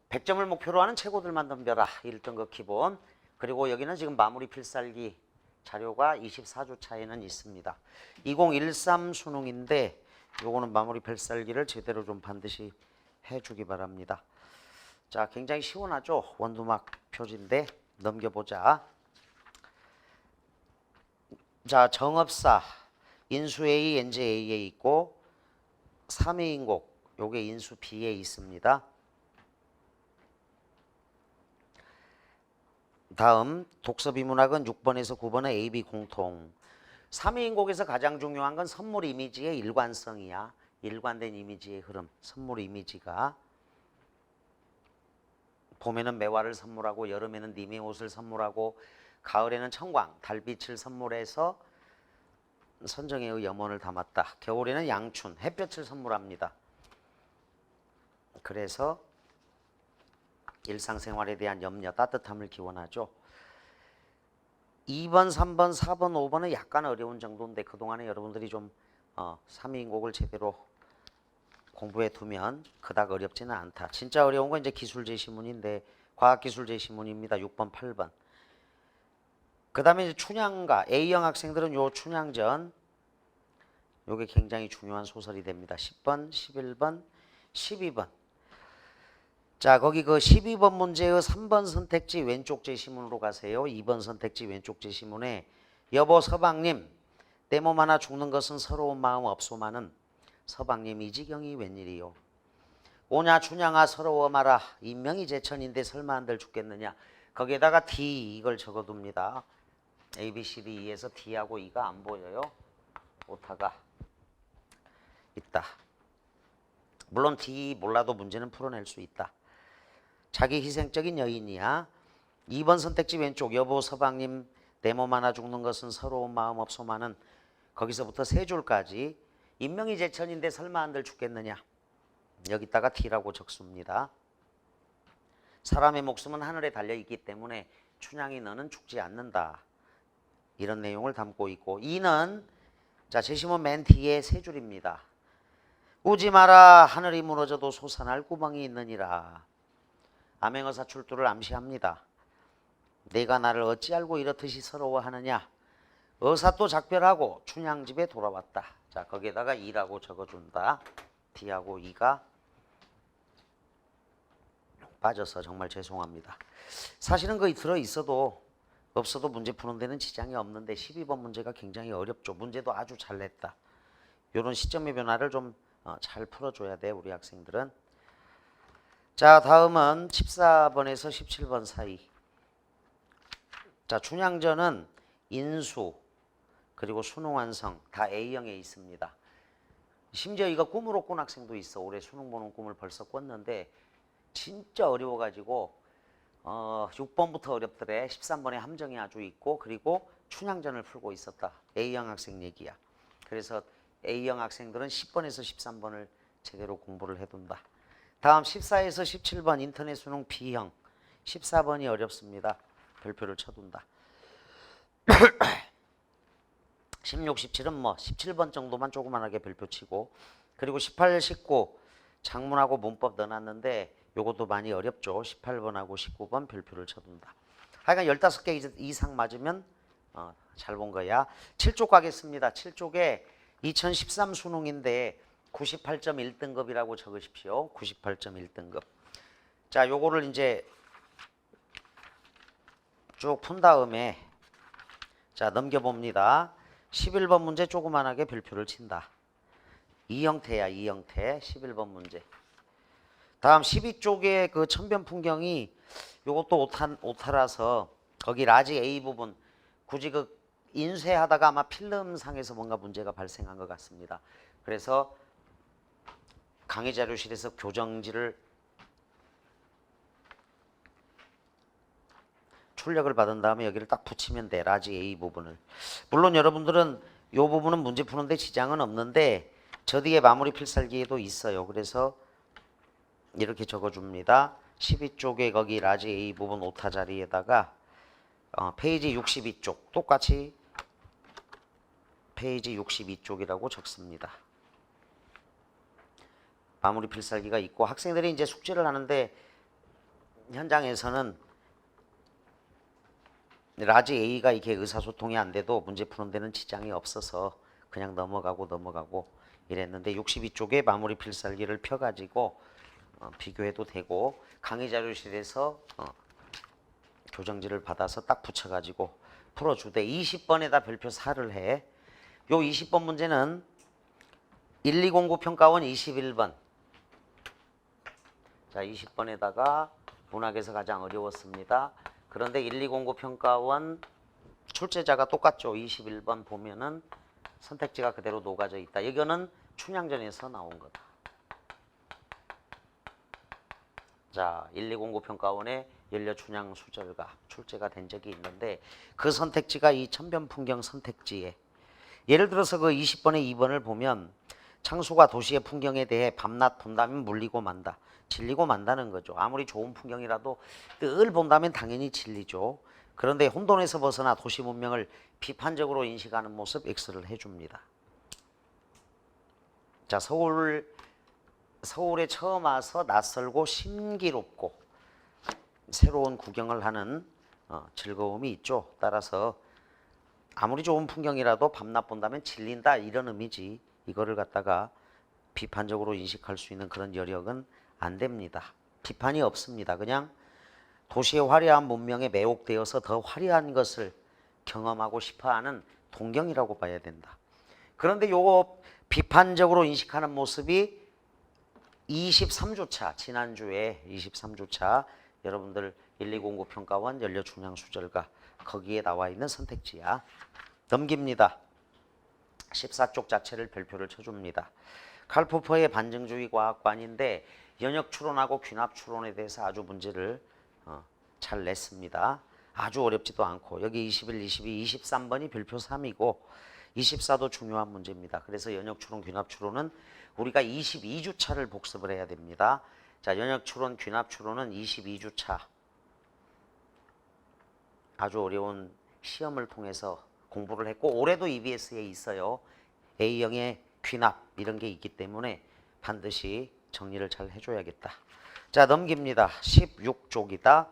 100점을 목표로 하는 최고들만 덤벼라 1등급 기본. 그리고 여기는 지금 마무리 필살기 자료가 24주 차에는 있습니다. 2013 수능인데 요거는 마무리 필살기를 제대로 좀 반드시 해주기 바랍니다. 자, 굉장히 시원하죠? 원두막 표지인데 넘겨보자. 자, 정업사 인수 A, 엔지 A에 있고 3회인곡 요게 인수 B에 있습니다. 다음 독서 비문학은 6번에서 9번의 A, B 공통. 3회인곡에서 가장 중요한 건 선물 이미지의 일관성이야. 일관된 이미지의 흐름. 선물 이미지가 봄에는 매화를 선물하고 여름에는 님의 옷을 선물하고 가을에는 청광, 달빛을 선물해서 선정의 염원을 담았다. 겨울에는 양춘, 햇볕을 선물합니다. 그래서 일상생활에 대한 염려, 따뜻함을 기원하죠. 2번, 3번, 4번, 5번은 약간 어려운 정도인데 그동안에 여러분들이 좀 3인곡을 제대로 공부해 두면 그닥 어렵지는 않다. 진짜 어려운 건 이제 기술제시문인데 과학기술제시문입니다. 6번, 8번. 그 다음에 이제 춘향가 A형 학생들은 요 춘향전 요게 굉장히 중요한 소설이 됩니다. 10번, 11번, 12번. 자, 거기 그 12번 문제의 3번 선택지 왼쪽 제시문으로 가세요. 2번 선택지 왼쪽 제시문에 여보 서방님 내 몸 하나 죽는 것은 서러운 마음 없소마는 서방님 이 지경이 웬일이요. 오냐 춘향아 서러워 마라 인명이 제천인데 설마 한들 죽겠느냐. 거기에다가 D 이걸 적어둡니다. A, B, C, D, E에서 D하고 E가 안 보여요. 오타가 있다. 물론 D 몰라도 문제는 풀어낼 수 있다. 자기 희생적인 여인이야. 2번 선택지 왼쪽 여보 서방님 내 몸 하나 죽는 것은 서러운 마음 없소마는 거기서부터 세 줄까지 인명이 제천인데 설마 한들 죽겠느냐. 여기다가 D라고 적습니다. 사람의 목숨은 하늘에 달려있기 때문에 춘향이 너는 죽지 않는다. 이런 내용을 담고 있고 2는 자 제시문 맨 뒤에 세 줄입니다. 우지 마라 하늘이 무너져도 솟아날 구멍이 있느니라. 암행어사 출두를 암시합니다. 내가 나를 어찌 알고 이렇듯이 서러워하느냐. 어사또 작별하고 춘향집에 돌아왔다. 자 거기에다가 2라고 적어준다. D하고 2가 빠져서 정말 죄송합니다. 사실은 거의 들어있어도 없어도 문제 푸는 데는 지장이 없는데 12번 문제가 굉장히 어렵죠. 문제도 아주 잘 냈다. 이런 시점의 변화를 좀 잘 풀어줘야 돼 우리 학생들은. 자 다음은 14번에서 17번 사이. 자 춘향전은 인수 그리고 수능완성 다 A형에 있습니다. 심지어 이거 꿈으로 꾼 학생도 있어. 올해 수능 보는 꿈을 벌써 꿨는데 진짜 어려워가지고 6번부터 어렵더래. 13번에 함정이 아주 있고 그리고 춘향전을 풀고 있었다. A형 학생 얘기야. 그래서 A형 학생들은 10번에서 13번을 제대로 공부를 해둔다. 다음 14에서 17번 인터넷 수능 B형 14번이 어렵습니다. 별표를 쳐둔다. 16, 17은 뭐 17번 정도만 조그만하게 별표 치고 그리고 18, 19 작문하고 문법 넣어놨는데 요것도 많이 어렵죠. 18번하고 19번 별표를 쳐둔다. 하여간 15개 이상 맞으면 잘 본 거야. 7쪽 가겠습니다. 7쪽에 2013 수능인데 98.1등급이라고 적으십시오. 98.1등급. 자, 요거를 이제 쭉 푼 다음에 자, 넘겨봅니다. 11번 문제 조그만하게 별표를 친다. 이 형태야, 이 형태. 11번 문제. 다음 12쪽에 그 천변 풍경이 요것도 오타라서 거기 라지 A 부분 굳이 그 인쇄하다가 아마 필름상에서 뭔가 문제가 발생한 것 같습니다. 그래서 강의 자료실에서 교정지를 출력을 받은 다음에 여기를 딱 붙이면 돼. 라지 A 부분을. 물론 여러분들은 이 부분은 문제 푸는데 지장은 없는데 저 뒤에 마무리 필살기에도 있어요. 그래서 이렇게 적어줍니다. 12쪽에 거기 라지 A 부분 오타 자리에다가 페이지 62쪽 똑같이 페이지 62쪽이라고 적습니다. 마무리 필살기가 있고 학생들이 이제 숙제를 하는데 현장에서는 라지 A가 이렇게 의사소통이 안 돼도 문제 푸는 데는 지장이 없어서 그냥 넘어가고 이랬는데 62쪽에 마무리 필살기를 펴가지고 비교해도 되고 강의 자료실에서 교정지를 받아서 딱 붙여가지고 풀어주되 20번에다 별표 4를 해. 요 20번 문제는 1209 평가원 21번. 자, 20번에다가 문학에서 가장 어려웠습니다. 그런데 1209 평가원 출제자가 똑같죠. 21번 보면은 선택지가 그대로 녹아져 있다. 이거는 춘향전에서 나온 거다. 자, 1209 평가원의 연려춘향 수절가 출제가 된 적이 있는데 그 선택지가 이 천변풍경 선택지에 예를 들어서 그 20번의 2번을 보면 창수가 도시의 풍경에 대해 밤낮 본다면 물리고 만다. 질리고 만다는 거죠. 아무리 좋은 풍경이라도 늘 본다면 당연히 질리죠. 그런데 혼돈에서 벗어나 도시 문명을 비판적으로 인식하는 모습 X를 해줍니다. 자, 서울에 처음 와서 낯설고 신기롭고 새로운 구경을 하는 즐거움이 있죠. 따라서 아무리 좋은 풍경이라도 밤낮 본다면 질린다 이런 의미지 이거를 갖다가 비판적으로 인식할 수 있는 그런 여력은 안 됩니다. 비판이 없습니다. 그냥 도시의 화려한 문명에 매혹되어서 더 화려한 것을 경험하고 싶어하는 동경이라고 봐야 된다. 그런데 요거 비판적으로 인식하는 모습이 23주차 지난주에 23주차 여러분들 1209 평가원 연려춘향 수절가 거기에 나와 있는 선택지야. 넘깁니다. 14쪽 자체를 별표를 쳐줍니다. 칼포퍼의 반증주의 과학관인데 연역 추론하고 귀납 추론에 대해서 아주 문제를 잘 냈습니다. 아주 어렵지도 않고 여기 21, 22, 23번이 별표 3이고 24도 중요한 문제입니다. 그래서 연역 추론, 귀납 추론은 우리가 22주차를 복습을 해야 됩니다. 자, 연역 추론, 귀납 추론은 22주차 아주 어려운 시험을 통해서 공부를 했고 올해도 EBS에 있어요. A형의 귀납 이런 게 있기 때문에 반드시 정리를 잘 해줘야겠다. 자, 넘깁니다. 16쪽이다.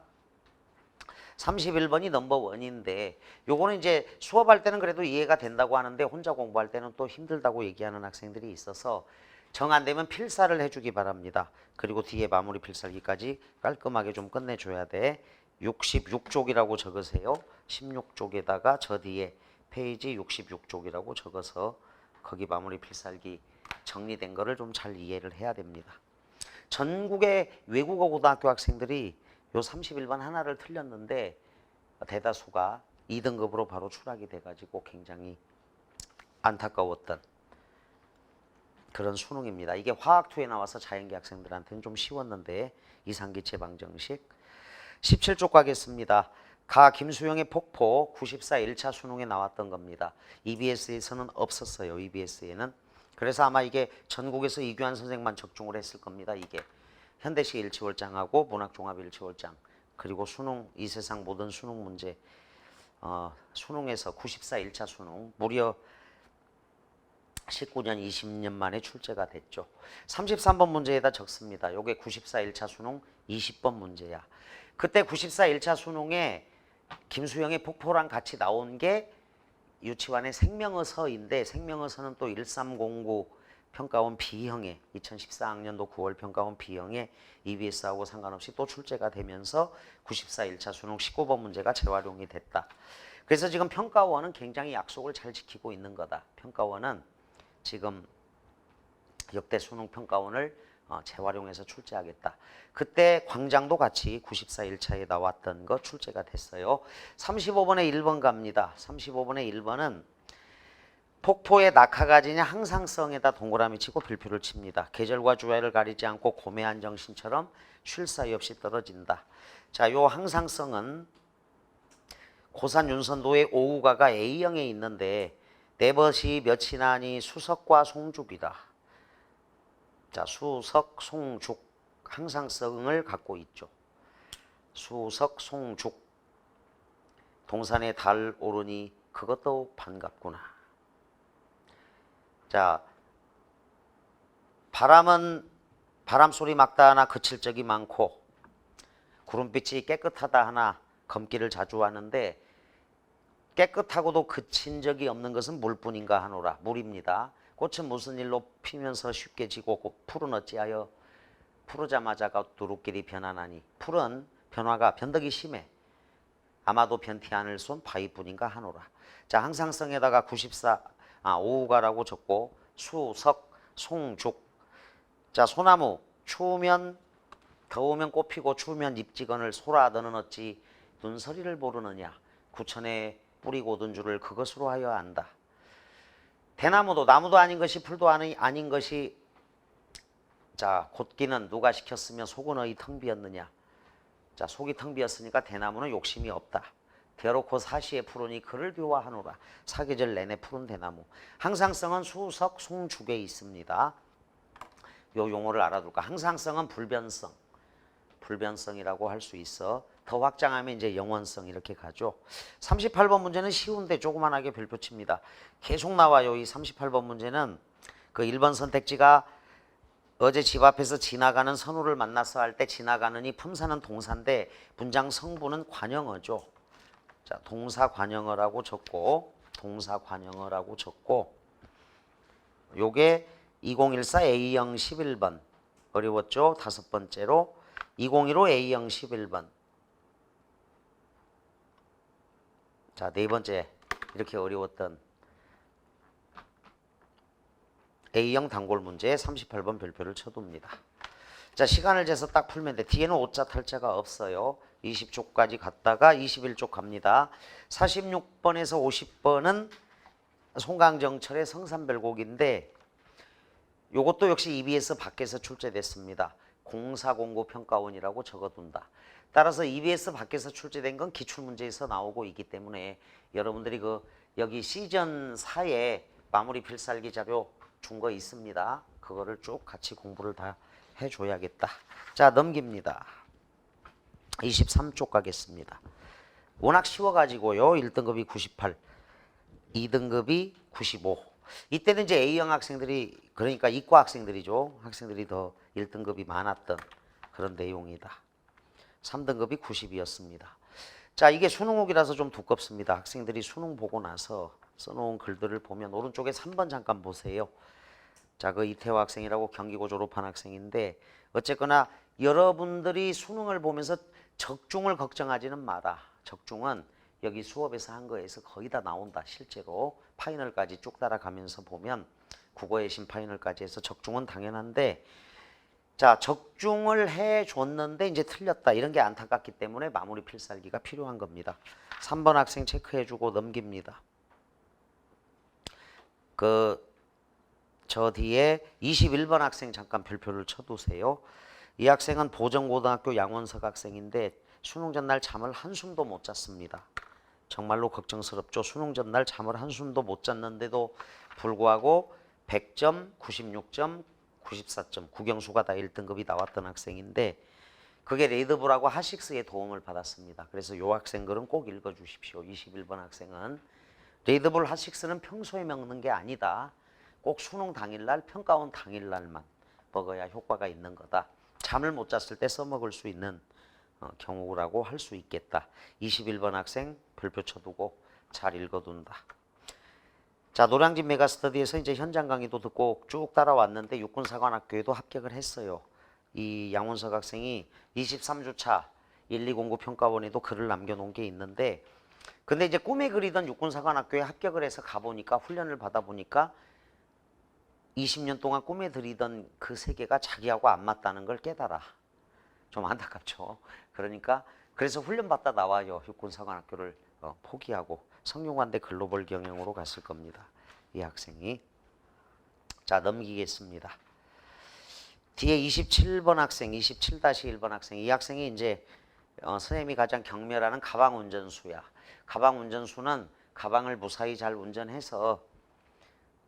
31번이 넘버원인데 요거는 이제 수업할 때는 그래도 이해가 된다고 하는데 혼자 공부할 때는 또 힘들다고 얘기하는 학생들이 있어서 정 안 되면 필사를 해주기 바랍니다. 그리고 뒤에 마무리 필살기까지 깔끔하게 좀 끝내줘야 돼. 66쪽이라고 적으세요. 16쪽에다가 저 뒤에 페이지 66쪽이라고 적어서 거기 마무리 필살기 정리된 거를 좀 잘 이해를 해야 됩니다. 전국의 외국어 고등학교 학생들이 요 31번 하나를 틀렸는데 대다수가 2등급으로 바로 추락이 돼가지고 굉장히 안타까웠던 그런 수능입니다. 이게 화학2에 나와서 자연계 학생들한테는 좀 쉬웠는데 이상기체 방정식 17쪽 가겠습니다. 가 김수영의 폭포 94 1차 수능에 나왔던 겁니다. EBS에서는 없었어요. EBS에는. 그래서 아마 이게 전국에서 이규환 선생만 적중을 했을 겁니다. 이게 현대식 일치월장하고 문학종합 일치월장 그리고 수능 이 세상 모든 수능 문제 수능에서 94 1차 수능 무려 19년 20년 만에 출제가 됐죠. 33번 문제에다 적습니다. 요게 94 1차 수능 20번 문제야. 그때 94 1차 수능에 김수영의 폭포랑 같이 나온 게 유치원의 생명어서인데 생명어서는 또 1309 평가원 B형의 2014학년도 9월 평가원 B형의 EBS하고 상관없이 또 출제가 되면서 94 1차 수능 19번 문제가 재활용이 됐다. 그래서 지금 평가원은 굉장히 약속을 잘 지키고 있는 거다. 평가원은 지금 역대 수능 평가원을 재활용해서 출제하겠다. 그때 광장도 같이 94 1차에 나왔던 거 출제가 됐어요. 35번에 1번 갑니다. 35번에 1번은 폭포의 낙하가 지냐 항상성에다 동그라미 치고 별표를 칩니다. 계절과 주야를 가리지 않고 고매한 정신처럼 쉴 사이 없이 떨어진다. 자, 요 항상성은 고산 윤선도의 오우가가 A형에 있는데 네벗이 몇이나니 수석과 송죽이다. 자, 수석, 송죽 항상성을 갖고 있죠. 수석, 송죽 동산에 달 오르니 그것도 반갑구나. 자, 바람은 바람소리 막다하나 그칠 적이 많고 구름빛이 깨끗하다 하나 검기를 자주 하는데 깨끗하고도 그친 적이 없는 것은 물뿐인가 하노라. 물입니다. 꽃은 무슨 일로 피면서 쉽게 지고 풀은 어찌하여 푸르자마자가 두루끼리 변하나니. 풀은 변화가 변덕이 심해. 아마도 변티 않을 손 바위뿐인가 하노라. 자, 항상성에다가 오우가라고 적고 수, 석, 송, 죽. 자, 소나무 추우면 더우면 꽃피고 추우면 잎지건을 소라 너는 어찌 눈서리를 모르느냐. 구천에 뿌리 고든 줄을 그것으로 하여 안다. 대나무도 나무도 아닌 것이 풀도 아닌 것이 자 곧기는 누가 시켰으며 속은 어이 텅 비었느냐. 자 속이 텅 비었으니까 대나무는 욕심이 없다. 대놓고 사시에 푸르니 그를 묘화하노라. 사계절 내내 푸른 대나무. 항상성은 수석 송죽에 있습니다. 요 용어를 알아둘까. 항상성은 불변성. 불변성이라고 할 수 있어. 더 확장하면 이제 영원성 이렇게 가죠. 38번 문제는 쉬운데 조그만하게 별표 칩니다. 계속 나와요. 이 38번 문제는 그 1번 선택지가 어제 집 앞에서 지나가는 선우를 만나서 할 때 지나가는이 품사는 동사인데 문장 성분은 관형어죠. 자, 동사 관형어라고 적고 동사 관형어라고 적고 요게 2014 A형 11번 어려웠죠? 다섯 번째로 2015 A형 11번. 자, 네 번째 이렇게 어려웠던 A형 단골 문제 38번 별표를 쳐둡니다. 자, 시간을 재서 딱 풀면 돼. 뒤에는 오자 탈자가 없어요. 20쪽까지 갔다가 21쪽 갑니다. 46번에서 50번은 송강정철의 성산별곡인데 요것도 역시 EBS 밖에서 출제됐습니다. 공사공고 평가원이라고 적어둔다. 따라서 EBS 밖에서 출제된 건 기출문제에서 나오고 있기 때문에 여러분들이 그 여기 시전 4에 마무리 필살기 자료 준 거 있습니다. 그거를 쭉 같이 공부를 다 해줘야겠다. 자, 넘깁니다. 23쪽 가겠습니다. 워낙 쉬워가지고요. 1등급이 98, 2등급이 95. 이때는 이제 A형 학생들이 그러니까 이과 학생들이죠. 학생들이 더 1등급이 많았던 그런 내용이다. 3등급이 90이었습니다. 자, 이게 수능옥이라서 좀 두껍습니다. 학생들이 수능 보고 나서 써놓은 글들을 보면 오른쪽에 3번 잠깐 보세요. 자, 그 이태호 학생이라고 경기고 졸업한 학생인데 어쨌거나 여러분들이 수능을 보면서 적중을 걱정하지는 마라. 적중은 여기 수업에서 한 거에서 거의 다 나온다. 실제로 파이널까지 쭉 따라가면서 보면 국어의 신 파이널까지 해서 적중은 당연한데 자, 적중을 해줬는데 이제 틀렸다. 이런 게 안타깝기 때문에 마무리 필살기가 필요한 겁니다. 3번 학생 체크해주고 넘깁니다. 저 뒤에 21번 학생 잠깐 별표를 쳐두세요. 이 학생은 보정고등학교 양원석 학생인데 수능 전날 잠을 한숨도 못 잤습니다. 정말로 걱정스럽죠. 수능 전날 잠을 한숨도 못 잤는데도 불구하고 100점, 96점, 94점, 국영수가 다 1등급이 나왔던 학생인데 그게 레이드불하고 하식스의 도움을 받았습니다. 그래서 이 학생 글은 꼭 읽어주십시오. 21번 학생은 레이드불 하식스는 평소에 먹는 게 아니다. 꼭 수능 당일날 평가원 당일날만 먹어야 효과가 있는 거다. 잠을 못 잤을 때 써먹을 수 있는 경우라고 할 수 있겠다. 21번 학생 별표 쳐두고 잘 읽어둔다. 자, 노량진 메가스터디에서 이제 현장 강의도 듣고 쭉 따라왔는데 육군사관학교에도 합격을 했어요. 이 양원석 학생이 23주차 1209 평가원에도 글을 남겨놓은 게 있는데 근데 이제 꿈에 그리던 육군사관학교에 합격을 해서 가보니까 훈련을 받아보니까 20년 동안 꿈에 그리던 그 세계가 자기하고 안 맞다는 걸 깨달아. 좀 안타깝죠. 그러니까 그래서 훈련받다 나와요. 육군사관학교를 포기하고 성균관대 글로벌 경영으로 갔을 겁니다. 이 학생이. 자, 넘기겠습니다. 뒤에 27번 학생, 27-1번 학생. 이 학생이 이제 선생님이 가장 경멸하는 가방 운전수야. 가방 운전수는 가방을 무사히 잘 운전해서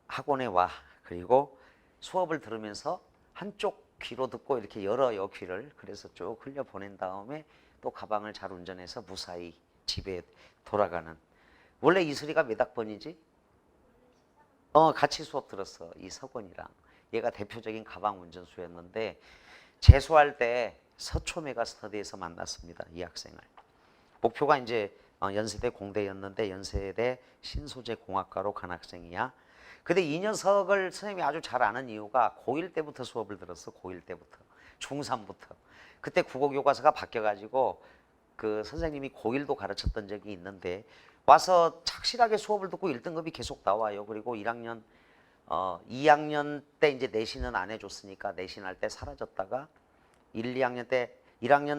학원에 와. 그리고 수업을 들으면서 한쪽 귀로 듣고 이렇게 열어요, 귀를. 그래서 쭉 흘려 보낸 다음에 또 가방을 잘 운전해서 무사히 집에 돌아가는. 원래 이슬이가 몇 학번이지? 같이 수업 들었어. 이석원이랑. 얘가 대표적인 가방 운전수였는데 재수할 때 서초 메가스터디에서 만났습니다. 이 학생을. 목표가 이제 연세대 공대였는데 연세대 신소재 공학과로 간 학생이야. 근데 이 녀석을 선생님이 아주 잘 아는 이유가 고1 때부터 수업을 들었어. 고1 때부터. 중3부터. 그때 국어교과서가 바뀌어가지고 그 선생님이 고1도 가르쳤던 적이 있는데 와서 착실하게 수업을 듣고 1등급이 계속 나와요. 그리고 2학년 때 이제 내신은 안 해줬으니까 내신할 때 사라졌다가 1, 1학년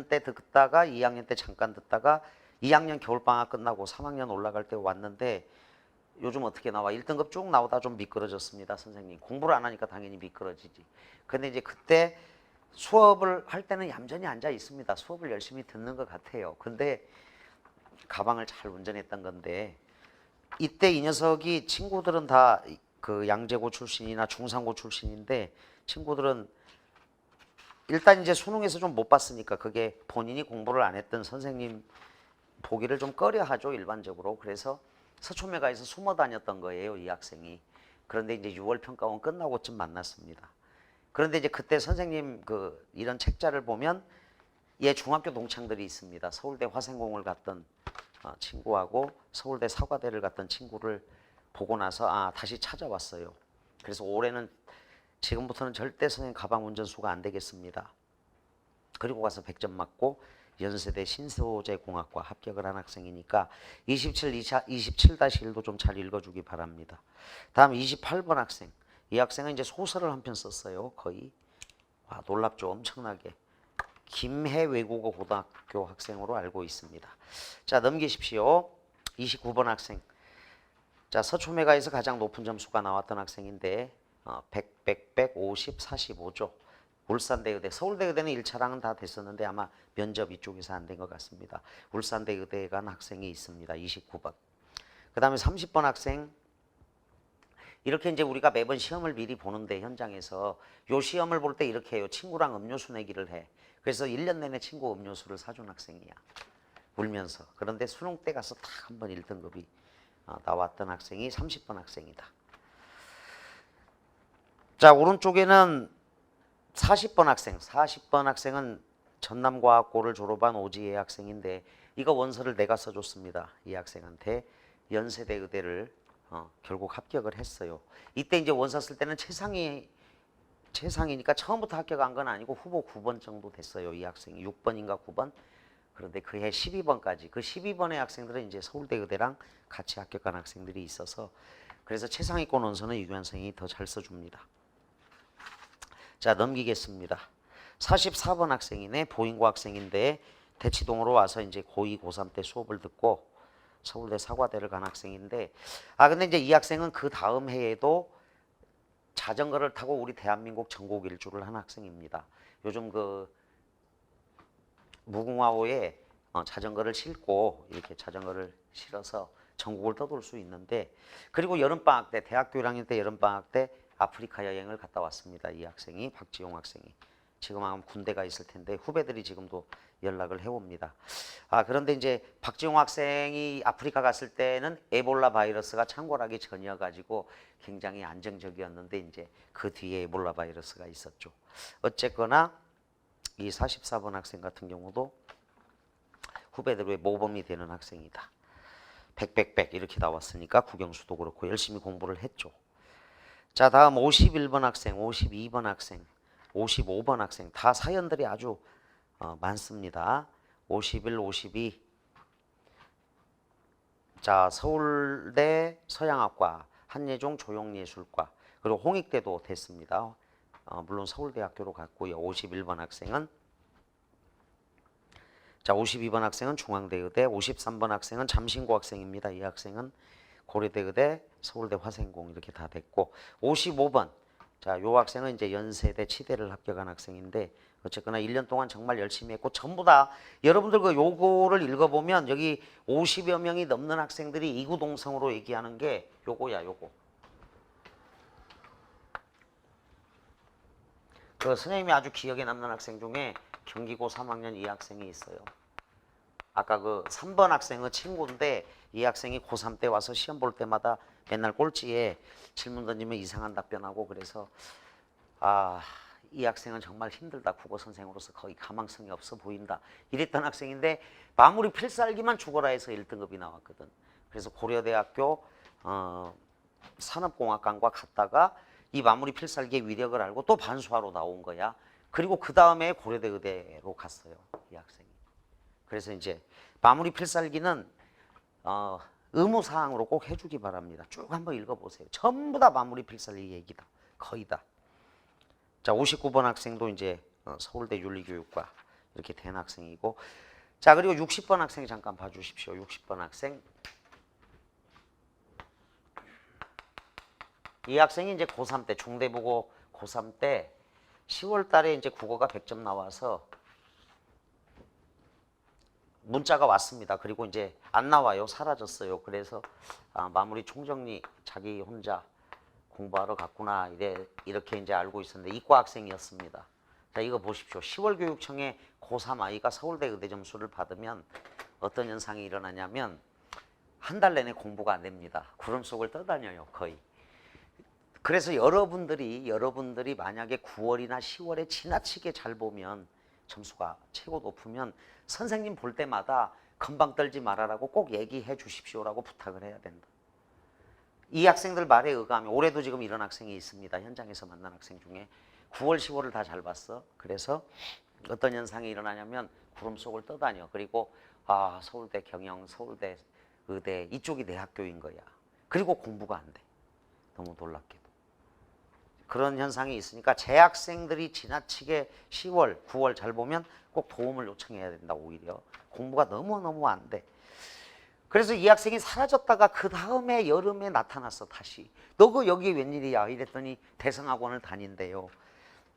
때 듣다가 2학년 때 잠깐 듣다가 2학년 겨울방학 끝나고 3학년 올라갈 때 왔는데 요즘 어떻게 나와? 1등급 쭉 나오다 좀 미끄러졌습니다. 선생님. 공부를 안 하니까 당연히 미끄러지지. 근데 이제 그때 수업을 할 때는 얌전히 앉아 있습니다. 수업을 열심히 듣는 것 같아요. 근데 가방을 잘 운전했던 건데 이때 이 녀석이 친구들은 다 그 양재고 출신이나 중산고 출신인데 친구들은 일단 이제 수능에서 좀 못 봤으니까 그게 본인이 공부를 안 했던 선생님 보기를 좀 꺼려하죠. 일반적으로. 그래서 서초메가에서 숨어 다녔던 거예요. 이 학생이. 그런데 이제 6월 평가원 끝나고쯤 만났습니다. 그런데 이제 그때 선생님 그 이런 책자를 보면 얘 중학교 동창들이 있습니다. 서울대 화생공을 갔던 친구하고 서울대 사과대를 갔던 친구를 보고 나서 다시 찾아왔어요. 그래서 올해는 지금부터는 절대 선생님 가방 운전수가 안 되겠습니다. 그리고 가서 100점 맞고 연세대 신소재공학과 합격을 한 학생이니까 27-1도 좀 잘 읽어주기 바랍니다. 다음 28번 학생. 이 학생은 이제 소설을 한 편 썼어요. 거의. 와, 놀랍죠. 엄청나게. 김해 외국어 고등학교 학생으로 알고 있습니다. 자, 넘기십시오. 29번 학생. 자, 서초메가에서 가장 높은 점수가 나왔던 학생인데 100, 50, 45죠. 울산대 의대, 서울대 의대는 1차랑은 다 됐었는데 아마 면접 이쪽에서 안 된 것 같습니다. 울산대 의대에 간 학생이 있습니다. 29번. 그 다음에 30번 학생. 이렇게 이제 우리가 매번 시험을 미리 보는데 현장에서 요 시험을 볼 때 이렇게 해요. 친구랑 음료수 내기를 해. 그래서 1년 내내 친구 음료수를 사준 학생이야. 울면서. 그런데 수능 때 가서 딱 한 번 1등급이 나왔던 학생이 30번 학생이다. 자, 오른쪽에는 40번 학생. 40번 학생은 전남과학고를 졸업한 오지혜 학생인데 이거 원서를 내가 써줬습니다. 이 학생한테. 연세대 의대를 결국 합격을 했어요. 이때 이제 원서 쓸 때는 최상이니까 처음부터 합격한 건 아니고 후보 9번 정도 됐어요. 이 학생이 6번인가 9번. 그런데 그해 12번까지 그 12번의 학생들은 이제 서울대 의대랑 같이 합격한 학생들이 있어서 그래서 최상위권 원서는 유교환 선생님이 더 잘 써줍니다. 자, 넘기겠습니다. 44번 학생이네. 보인고 학생인데 대치동으로 와서 이제 고2, 고3 때 수업을 듣고 서울대 사과대를 간 학생인데 근데 이제 이 학생은 그 다음 해에도 자전거를 타고 우리 대한민국 전국 일주를 한 학생입니다. 요즘 그 무궁화호에 자전거를 싣고 이렇게 자전거를 실어서 전국을 떠돌 수 있는데 그리고 여름방학 때 대학교 1학년 때 여름방학 때 아프리카 여행을 갔다 왔습니다. 이 학생이 박지용 학생이. 지금 아마 군대가 있을 텐데 후배들이 지금도 연락을 해옵니다. 그런데 이제 박지용 학생이 아프리카 갔을 때는 에볼라 바이러스가 창궐하기 전이어가지고 굉장히 안정적이었는데 이제 그 뒤에 에볼라 바이러스가 있었죠. 어쨌거나 이 44번 학생 같은 경우도 후배들의 모범이 되는 학생이다. 100 이렇게 나왔으니까 국영수도 그렇고 열심히 공부를 했죠. 자, 다음 51번 학생, 52번 학생, 55번 학생 다 사연들이 아주 많습니다. 51, 52. 자, 서울대 서양학과, 한예종 조형예술과 그리고 홍익대도 됐습니다. 물론 서울대학교로 갔고요. 51번 학생은 자, 52번 학생은 중앙대의대, 53번 학생은 잠신고 학생입니다. 이 학생은 고려대의대, 서울대 화생공 이렇게 다 됐고 55번 자, 요 학생은 이제 연세대 치대를 합격한 학생인데 어쨌거나 1년 동안 정말 열심히 했고 전부 다 여러분들 그 요거를 읽어보면 여기 50여 명이 넘는 학생들이 이구동성으로 얘기하는 게 요거야. 요거. 그 선생님이 아주 기억에 남는 학생 중에 경기고 3학년 이 학생이 있어요. 아까 그 3번 학생은 친구인데 이 학생이 고3 때 와서 시험 볼 때마다 맨날 꼴찌에 질문 던지면 이상한 답변하고 그래서 이 학생은 정말 힘들다. 국어 선생으로서 거의 가망성이 없어 보인다. 이랬던 학생인데 마무리 필살기만 죽어라 해서 1등급이 나왔거든. 그래서 고려대학교 산업공학관과 갔다가 이 마무리 필살기의 위력을 알고 또 반수하러 나온 거야. 그리고 그 다음에 고려대 의대로 갔어요. 이 학생이. 그래서 이제 마무리 필살기는 의무사항으로 꼭 해주기 바랍니다. 쭉 한번 읽어보세요. 전부 다 마무리 필살기 얘기다. 거의 다. 자, 59번 학생도 이제 서울대 윤리교육과 이렇게 된 학생이고, 자, 그리고 60번 학생 잠깐 봐주십시오. 60번 학생. 이 학생이 이제 고3 때, 중대보고 고3 때 10월 달에 이제 국어가 100점 나와서 문자가 왔습니다. 그리고 이제 안 나와요. 사라졌어요. 그래서 마무리 총정리 자기 혼자 공부하러 갔구나. 이렇게 이제 알고 있었는데 이과 학생이었습니다. 자, 이거 보십시오. 10월 교육청에 고3 아이가 서울대 의대 점수를 받으면 어떤 현상이 일어나냐면 한 달 내내 공부가 안 됩니다. 구름 속을 떠다녀요. 거의. 그래서 여러분들이 만약에 9월이나 10월에 지나치게 잘 보면 점수가 최고 높으면 선생님 볼 때마다 건방 떨지 말아라고 꼭 얘기해 주십시오라고 부탁을 해야 된다. 이 학생들 말에 의하면 올해도 지금 이런 학생이 있습니다. 현장에서 만난 학생 중에 9월, 10월을 다 잘 봤어. 그래서 어떤 현상이 일어나냐면 구름 속을 떠다녀. 그리고 서울대 경영, 서울대 의대 이쪽이 내 학교인 거야. 그리고 공부가 안 돼. 너무 놀랍게도. 그런 현상이 있으니까 재학생들이 지나치게 10월, 9월 잘 보면 꼭 도움을 요청해야 된다. 오히려 공부가 너무너무 안 돼. 그래서 이 학생이 사라졌다가 그 다음에 여름에 나타났어. 다시. 너 그 여기 웬일이야? 이랬더니 대성학원을 다닌대요.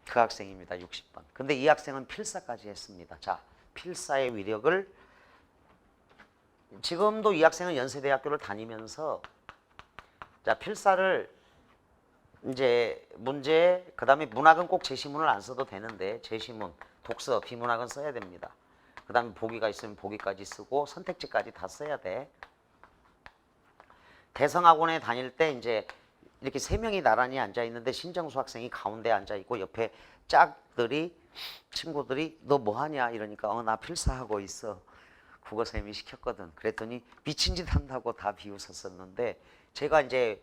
그 학생입니다. 60번. 근데 이 학생은 필사까지 했습니다. 자, 필사의 위력을 지금도 이 학생은 연세대학교를 다니면서 자, 필사를 이제 문제, 그 다음에 문학은 꼭 제시문을 안 써도 되는데 제시문, 독서, 비문학은 써야 됩니다. 그 다음에 보기가 있으면 보기까지 쓰고 선택지까지 다 써야 돼. 대성학원에 다닐 때 이제 이렇게 3명이 나란히 앉아 있는데 신정수 학생이 가운데 앉아 있고 옆에 짝들이 친구들이 너 뭐 하냐 이러니까 나 필사하고 있어. 국어선생님이 시켰거든. 그랬더니 미친 짓 한다고 다 비웃었었는데 제가 이제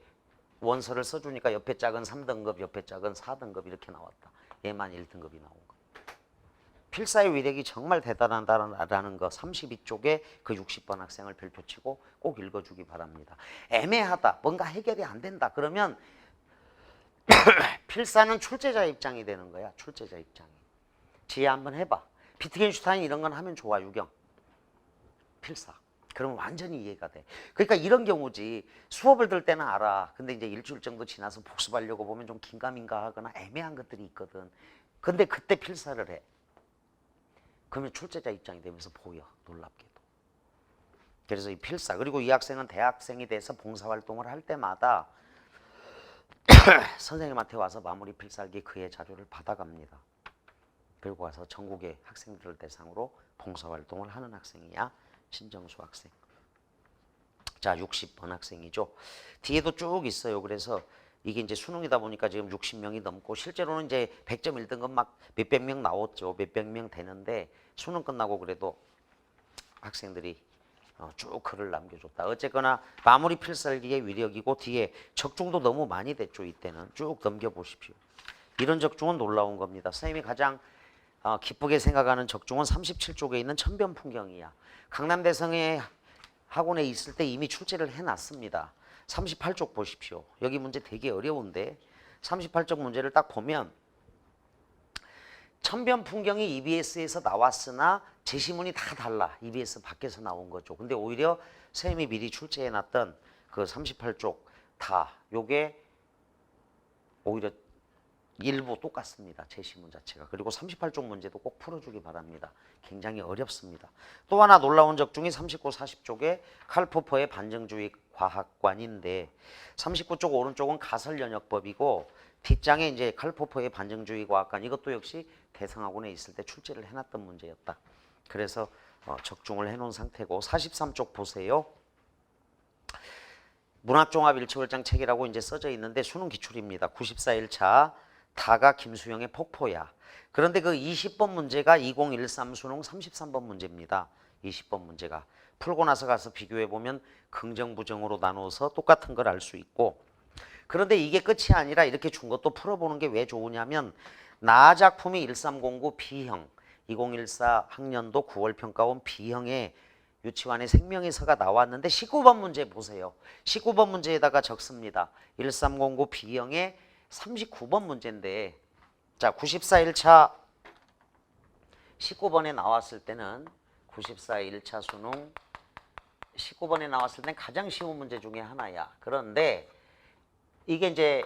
원서를 써주니까 옆에 짝은 3등급, 옆에 짝은 4등급 이렇게 나왔다. 얘만 1등급이 나온 거. 필사의 위력이 정말 대단하다는 거 32쪽에 그 60번 학생을 별표치고 꼭 읽어주기 바랍니다. 애매하다, 뭔가 해결이 안 된다 그러면 필사는 출제자 입장이 되는 거야. 출제자 입장이. 지혜 한번 해봐. 비트겐슈타인 이런 건 하면 좋아. 유경. 필사. 그러면 완전히 이해가 돼. 그러니까 이런 경우지. 수업을 들 때는 알아. 근데 이제 일주일 정도 지나서 복습하려고 보면 좀 긴가민가 하거나 애매한 것들이 있거든. 근데 그때 필사를 해. 그러면 출제자 입장이 되면서 보여. 놀랍게도. 그래서 이 필사. 그리고 이 학생은 대학생이 돼서 봉사활동을 할 때마다 선생님한테 와서 마무리 필살기 그의 자료를 받아갑니다. 그리고 와서 전국의 학생들을 대상으로 봉사활동을 하는 학생이야. 신정수 학생. 자, 60번 학생이죠. 뒤에도 쭉 있어요. 그래서 이게 이제 수능이다 보니까 지금 60명이 넘고 실제로는 이제 100점 1등급 막 몇백 명 나왔죠. 몇백 명 되는데 수능 끝나고 그래도 학생들이 쭉 글을 남겨줬다. 어쨌거나 마무리 필살기의 위력이고 뒤에 적중도 너무 많이 됐죠. 이때는 쭉 넘겨보십시오. 이런 적중은 놀라운 겁니다. 선생님이 가장 기쁘게 생각하는 적중은 37쪽에 있는 천변풍경이야. 강남대성의 학원에 있을 때 이미 출제를 해놨습니다. 38쪽 보십시오. 여기 문제 되게 어려운데 38쪽 문제를 딱 보면 천변풍경이 EBS에서 나왔으나 제시문이 다 달라. EBS 밖에서 나온 거죠. 근데 오히려 선생님이 미리 출제해놨던 그 38쪽 다 요게 오히려 일부 똑같습니다. 제시문 자체가. 그리고 38쪽 문제도 꼭 풀어주기 바랍니다. 굉장히 어렵습니다. 또 하나 놀라운 적중이 39, 40쪽에 칼포퍼의 반정주의 과학관인데 39쪽 오른쪽은 가설연역법이고 뒷장에 이제 칼포퍼의 반정주의 과학관 이것도 역시 대성학원에 있을 때 출제를 해놨던 문제였다. 그래서 적중을 해놓은 상태고 43쪽 보세요. 문학종합 일치월장 책이라고 이제 써져 있는데 수능 기출입니다. 94일차 다가 김수영의 폭포야. 그런데 그 20번 문제가 2013 수능 33번 문제입니다. 20번 문제가. 풀고 나서 가서 비교해 보면 긍정 부정으로 나누어서 똑같은 걸 알 수 있고, 그런데 이게 끝이 아니라 이렇게 준 것도 풀어보는 게 왜 좋으냐면 나 작품이 1309 B형 2014 학년도 9월 평가원 B형의 유치원의 생명의서가 나왔는데 19번 문제 보세요. 19번 문제에다가 적습니다. 1309 B형의 39번 문제인데, 자 94 1차 19번에 나왔을 때는 94 1차 수능 19번에 나왔을 땐 가장 쉬운 문제 중에 하나야. 그런데 이게 이제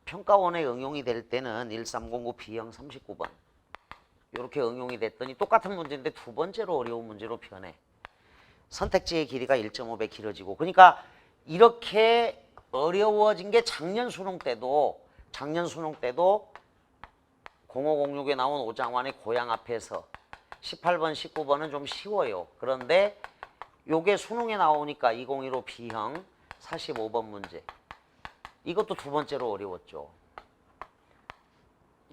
평가원에 응용이 될 때는 1309 B형 39번 이렇게 응용이 됐더니 똑같은 문제인데 두 번째로 어려운 문제로 변해. 선택지의 길이가 1.5배 길어지고, 그러니까 이렇게 어려워진 게 작년 수능 때도 0506에 나온 오장환의 고향 앞에서 18번 19번은 좀 쉬워요. 그런데 요게 수능에 나오니까 2015 B형 45번 문제, 이것도 두 번째로 어려웠죠.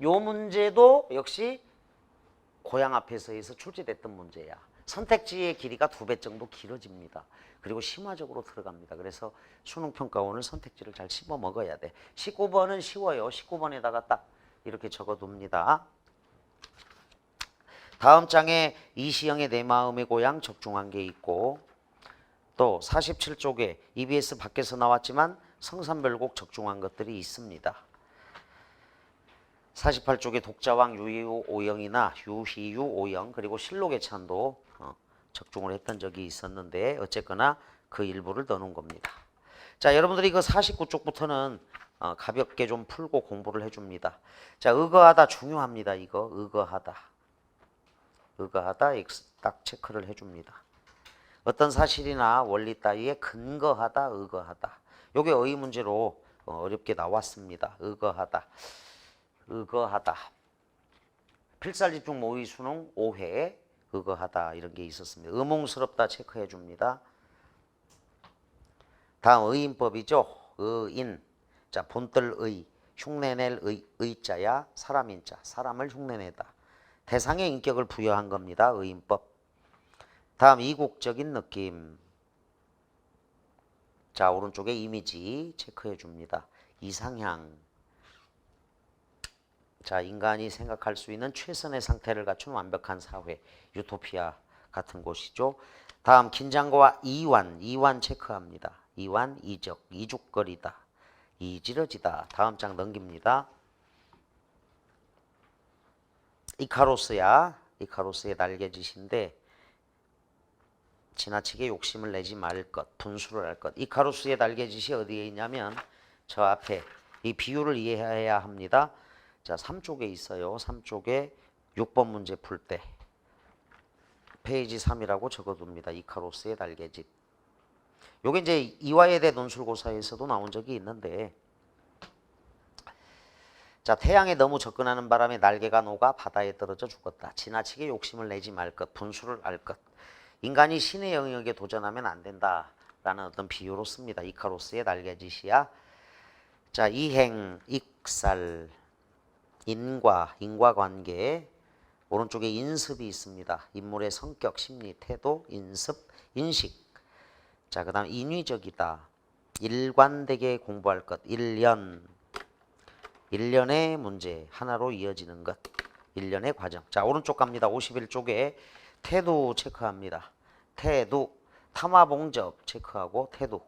요 문제도 역시 고향 앞에서에서 출제됐던 문제야. 선택지의 길이가 2배 정도 길어집니다. 그리고 심화적으로 들어갑니다. 그래서 수능평가원은 선택지를 잘 씹어 먹어야 돼. 19번은 쉬워요. 19번에다가 딱 이렇게 적어둡니다. 다음 장에 이시영의 내 마음의 고향 적중한 게 있고, 또 47쪽에 EBS 밖에서 나왔지만 성산별곡 적중한 것들이 있습니다. 48쪽에 독자왕 유희유 오영이나 유희유 오영, 그리고 실록의 찬도 적중을 했던 적이 있었는데 어쨌거나 그 일부를 넣어놓은 겁니다. 자, 여러분들이 그 49쪽부터는 가볍게 좀 풀고 공부를 해줍니다. 자, 의거하다 중요합니다. 이거 의거하다 딱 체크를 해줍니다. 어떤 사실이나 원리 따위에 근거하다, 의거하다. 요게 어휘 문제로 어렵게 나왔습니다. 의거하다. 필살집중 모의 수능 5회 의거하다 이런 게 있었습니다. 의몽스럽다 체크해 줍니다. 다음 의인법이죠. 의인. 자, 본뜰 의, 흉내낼 의자야 사람인자, 사람을 흉내내다. 대상의 인격을 부여한 겁니다. 의인법. 다음 이국적인 느낌. 자, 오른쪽에 이미지 체크해 줍니다. 이상향. 자, 인간이 생각할 수 있는 최선의 상태를 갖춘 완벽한 사회, 유토피아 같은 곳이죠. 다음 긴장과 이완 체크합니다. 이완, 이적, 이죽거리다, 이지러지다. 다음 장 넘깁니다. 이카로스야, 이카로스의 날개짓인데 지나치게 욕심을 내지 말 것, 분수를 할 것. 이카로스의 날개짓이 어디에 있냐면 저 앞에 이 비유를 이해해야 합니다. 자, 3쪽에 있어요. 3쪽에 6번 문제 풀 때 페이지 3이라고 적어둡니다. 이카로스의 날개짓. 요게 이제 이화여대 논술고사에서도 나온 적이 있는데, 자, 태양에 너무 접근하는 바람에 날개가 녹아 바다에 떨어져 죽었다. 지나치게 욕심을 내지 말 것, 분수를 알 것. 인간이 신의 영역에 도전하면 안 된다라는 어떤 비유로 씁니다. 이카로스의 날개짓이야. 자, 이행, 익살, 인과관계. 오른쪽에 인습이 있습니다. 인물의 성격, 심리, 태도, 인습, 인식. 자, 그 다음 인위적이다. 일관되게 공부할 것. 1년의 문제 하나로 이어지는 것. 1년의 과정. 자, 오른쪽 갑니다. 51쪽에 태도 체크합니다. 태도, 탐화봉접 체크하고 태도.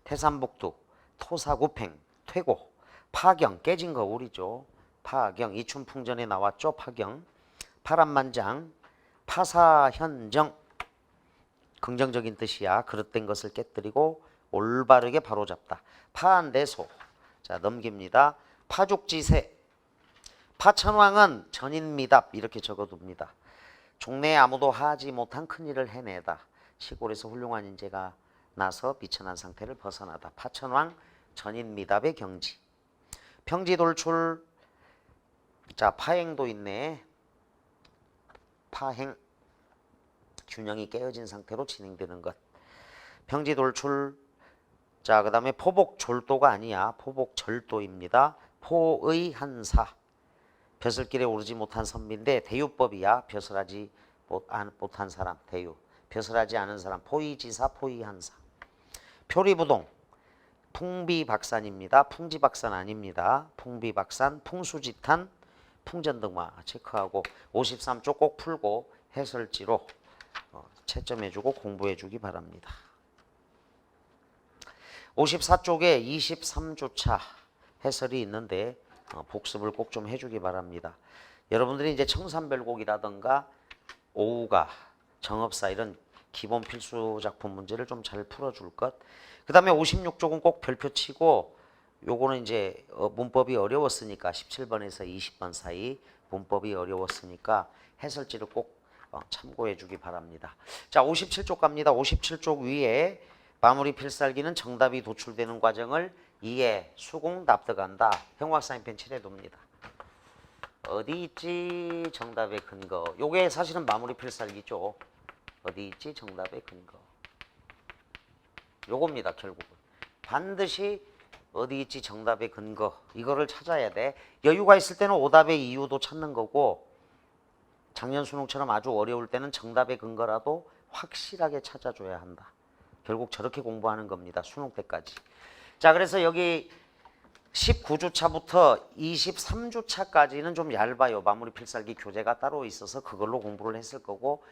태산복도, 토사구팽, 퇴고, 파경, 깨진 거울이죠. 파경, 이춘풍전에 나왔죠. 파경, 파란만장, 파사현정. 긍정적인 뜻이야. 그릇된 것을 깨뜨리고 올바르게 바로잡다. 파한대소. 자, 넘깁니다. 파죽지세. 파천왕은 전인미답 이렇게 적어둡니다. 종래에 아무도 하지 못한 큰일을 해내다. 시골에서 훌륭한 인재가 나서 비천한 상태를 벗어나다. 파천왕 전인미답의 경지. 평지돌출. 자, 파행도 있네. 파행. 균형이 깨어진 상태로 진행되는 것. 평지돌출. 자, 그 다음에 포복졸도가 아니야. 포복절도입니다. 포의 한사. 벼슬길에 오르지 못한 선비인데 대유법이야. 벼슬하지 못한 사람 대유. 벼슬하지 않은 사람 포의지사 포의한사. 표리부동 풍비박산입니다. 풍지박산 아닙니다. 풍비박산 풍수지탄 풍전등마 체크하고 53쪽 꼭 풀고 해설지로 채점해주고 공부해주기 바랍니다. 54쪽에 23주차 해설이 있는데 복습을 꼭 좀 해주기 바랍니다. 여러분들이 이제 청산별곡이라든가 오우가 정업사 이런 기본 필수 작품 문제를 좀 잘 풀어줄 것. 그 다음에 56쪽은 꼭 별표 치고 요거는 이제 문법이 어려웠으니까 17번에서 20번 사이 문법이 어려웠으니까 해설지를 꼭 참고해 주기 바랍니다. 자, 57쪽 갑니다. 57쪽 위에 마무리 필살기는 정답이 도출되는 과정을 이해, 수긍, 납득한다. 형광사인펜 칠해둡니다. 어디 있지 정답의 근거. 요게 사실은 마무리 필살기죠. 어디 있지 정답의 근거. 요겁니다. 결국은 반드시 어디 있지 정답의 근거. 이거를 찾아야 돼. 여유가 있을 때는 오답의 이유도 찾는 거고 작년 수능처럼 아주 어려울 때는 정답의 근거라도 확실하게 찾아줘야 한다. 결국 저렇게 공부하는 겁니다. 수능 때까지. 자, 그래서 여기 19주차부터 23주차까지는 좀 얇아요. 마무리 필살기 교재가 따로 있어서 그걸로 공부를 했을 거고,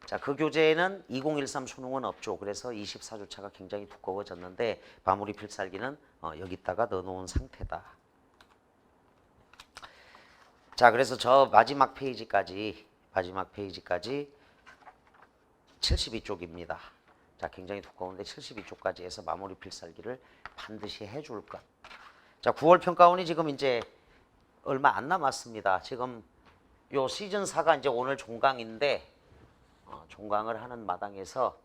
자, 그 교재에는 2013 수능은 없죠. 그래서 24주차가 굉장히 두꺼워졌는데 마무리 필살기는 여기다가 넣어놓은 상태다. 자, 그래서 저 마지막 페이지까지 72쪽입니다. 자, 굉장히 두꺼운데 72쪽까지 해서 마무리 필살기를 반드시 해줄 것. 자, 9월 평가원이 지금 이제 얼마 안 남았습니다. 지금 요 시즌 4가 이제 오늘 종강인데 종강을 하는 마당에서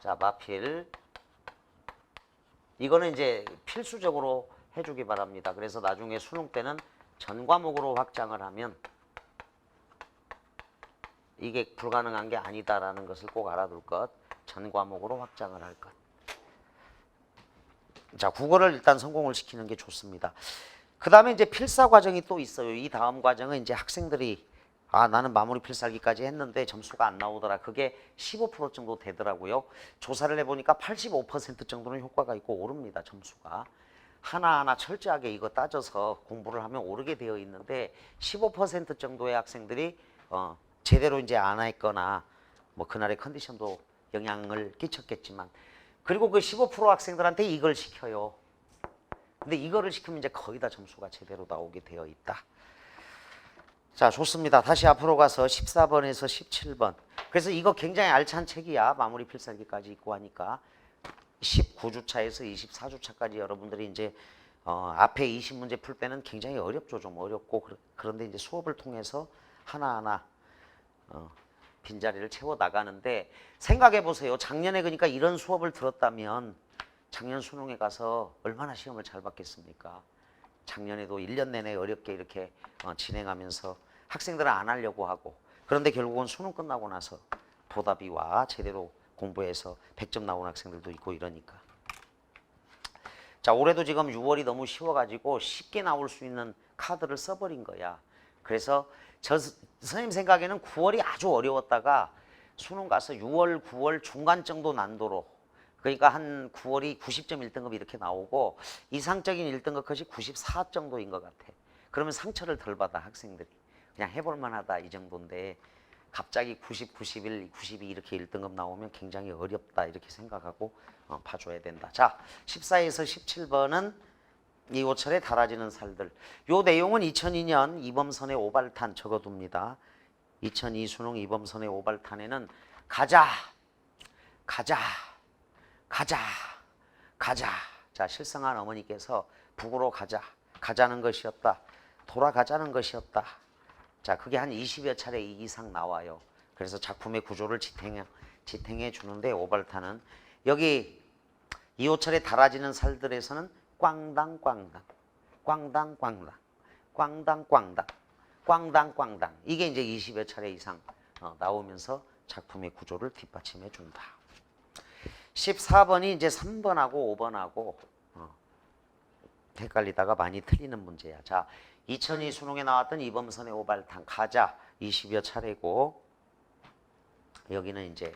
자, 마필 이거는 이제 필수적으로 해주기 바랍니다. 그래서 나중에 수능 때는 전 과목으로 확장을 하면 이게 불가능한 게 아니다라는 것을 꼭 알아둘 것. 전 과목으로 확장을 할 것. 자, 국어를 일단 성공을 시키는 게 좋습니다. 그 다음에 이제 필사 과정이 또 있어요. 이 다음 과정은 이제 학생들이 나는 마무리 필살기까지 했는데 점수가 안 나오더라. 그게 15% 정도 되더라고요. 조사를 해보니까 85% 정도는 효과가 있고 오릅니다. 점수가. 하나하나 철저하게 이거 따져서 공부를 하면 오르게 되어 있는데 15% 정도의 학생들이 제대로 이제 안 했거나 뭐 그날의 컨디션도 영향을 끼쳤겠지만 그리고 그 15% 학생들한테 이걸 시켜요. 근데 이거를 시키면 이제 거의 다 점수가 제대로 나오게 되어 있다. 자, 좋습니다. 다시 앞으로 가서 14번에서 17번. 그래서 이거 굉장히 알찬 책이야. 마무리 필살기까지 있고 하니까 19주차에서 24주차까지 여러분들이 이제 앞에 20문제 풀 때는 굉장히 어렵죠. 좀 어렵고 그런데 이제 수업을 통해서 하나하나 빈자리를 채워 나가는데 생각해 보세요. 작년에 그러니까 이런 수업을 들었다면 작년 수능에 가서 얼마나 시험을 잘 봤겠습니까? 작년에도 1년 내내 어렵게 이렇게 진행하면서 학생들은 안 하려고 하고 그런데 결국은 수능 끝나고 나서 보답이 와 제대로 공부해서 100점 나온 학생들도 있고 이러니까. 자, 올해도 지금 6월이 너무 쉬워가지고 쉽게 나올 수 있는 카드를 써버린 거야. 그래서 선생님 생각에는 9월이 아주 어려웠다가 수능 가서 6월, 9월 중간 정도 난도로 그러니까 한 9월이 90점 1등급 이렇게 나오고 이상적인 1등급 컷이 94 정도인 것 같아. 그러면 상처를 덜 받아 학생들이. 그냥 해볼 만하다 이 정도인데 갑자기 90, 91, 92 이렇게 1등급 나오면 굉장히 어렵다 이렇게 생각하고 봐줘야 된다. 자, 14에서 17번은 이호철에 달아지는 살들. 요 내용은 2002년 이범선의 오발탄 적어둡니다. 2002 수능 이범선의 오발탄에는 가자. 자, 실성한 어머니께서 북으로 가자는 것이었다. 돌아가자는 것이었다. 자, 그게 한 20여 차례 이상 나와요. 그래서 작품의 구조를 지탱해 주는데 오발탄은 여기 이호철에 달아지는 살들에서는 꽝당꽝당 이게 이제 20여 차례 이상 나오면서 작품의 구조를 뒷받침해 준다. 14번이 이제 3번하고 5번하고 헷갈리다가 많이 틀리는 문제야. 자, 2002 수능에 나왔던 이범선의 오발탄 가자 20여 차례고 여기는 이제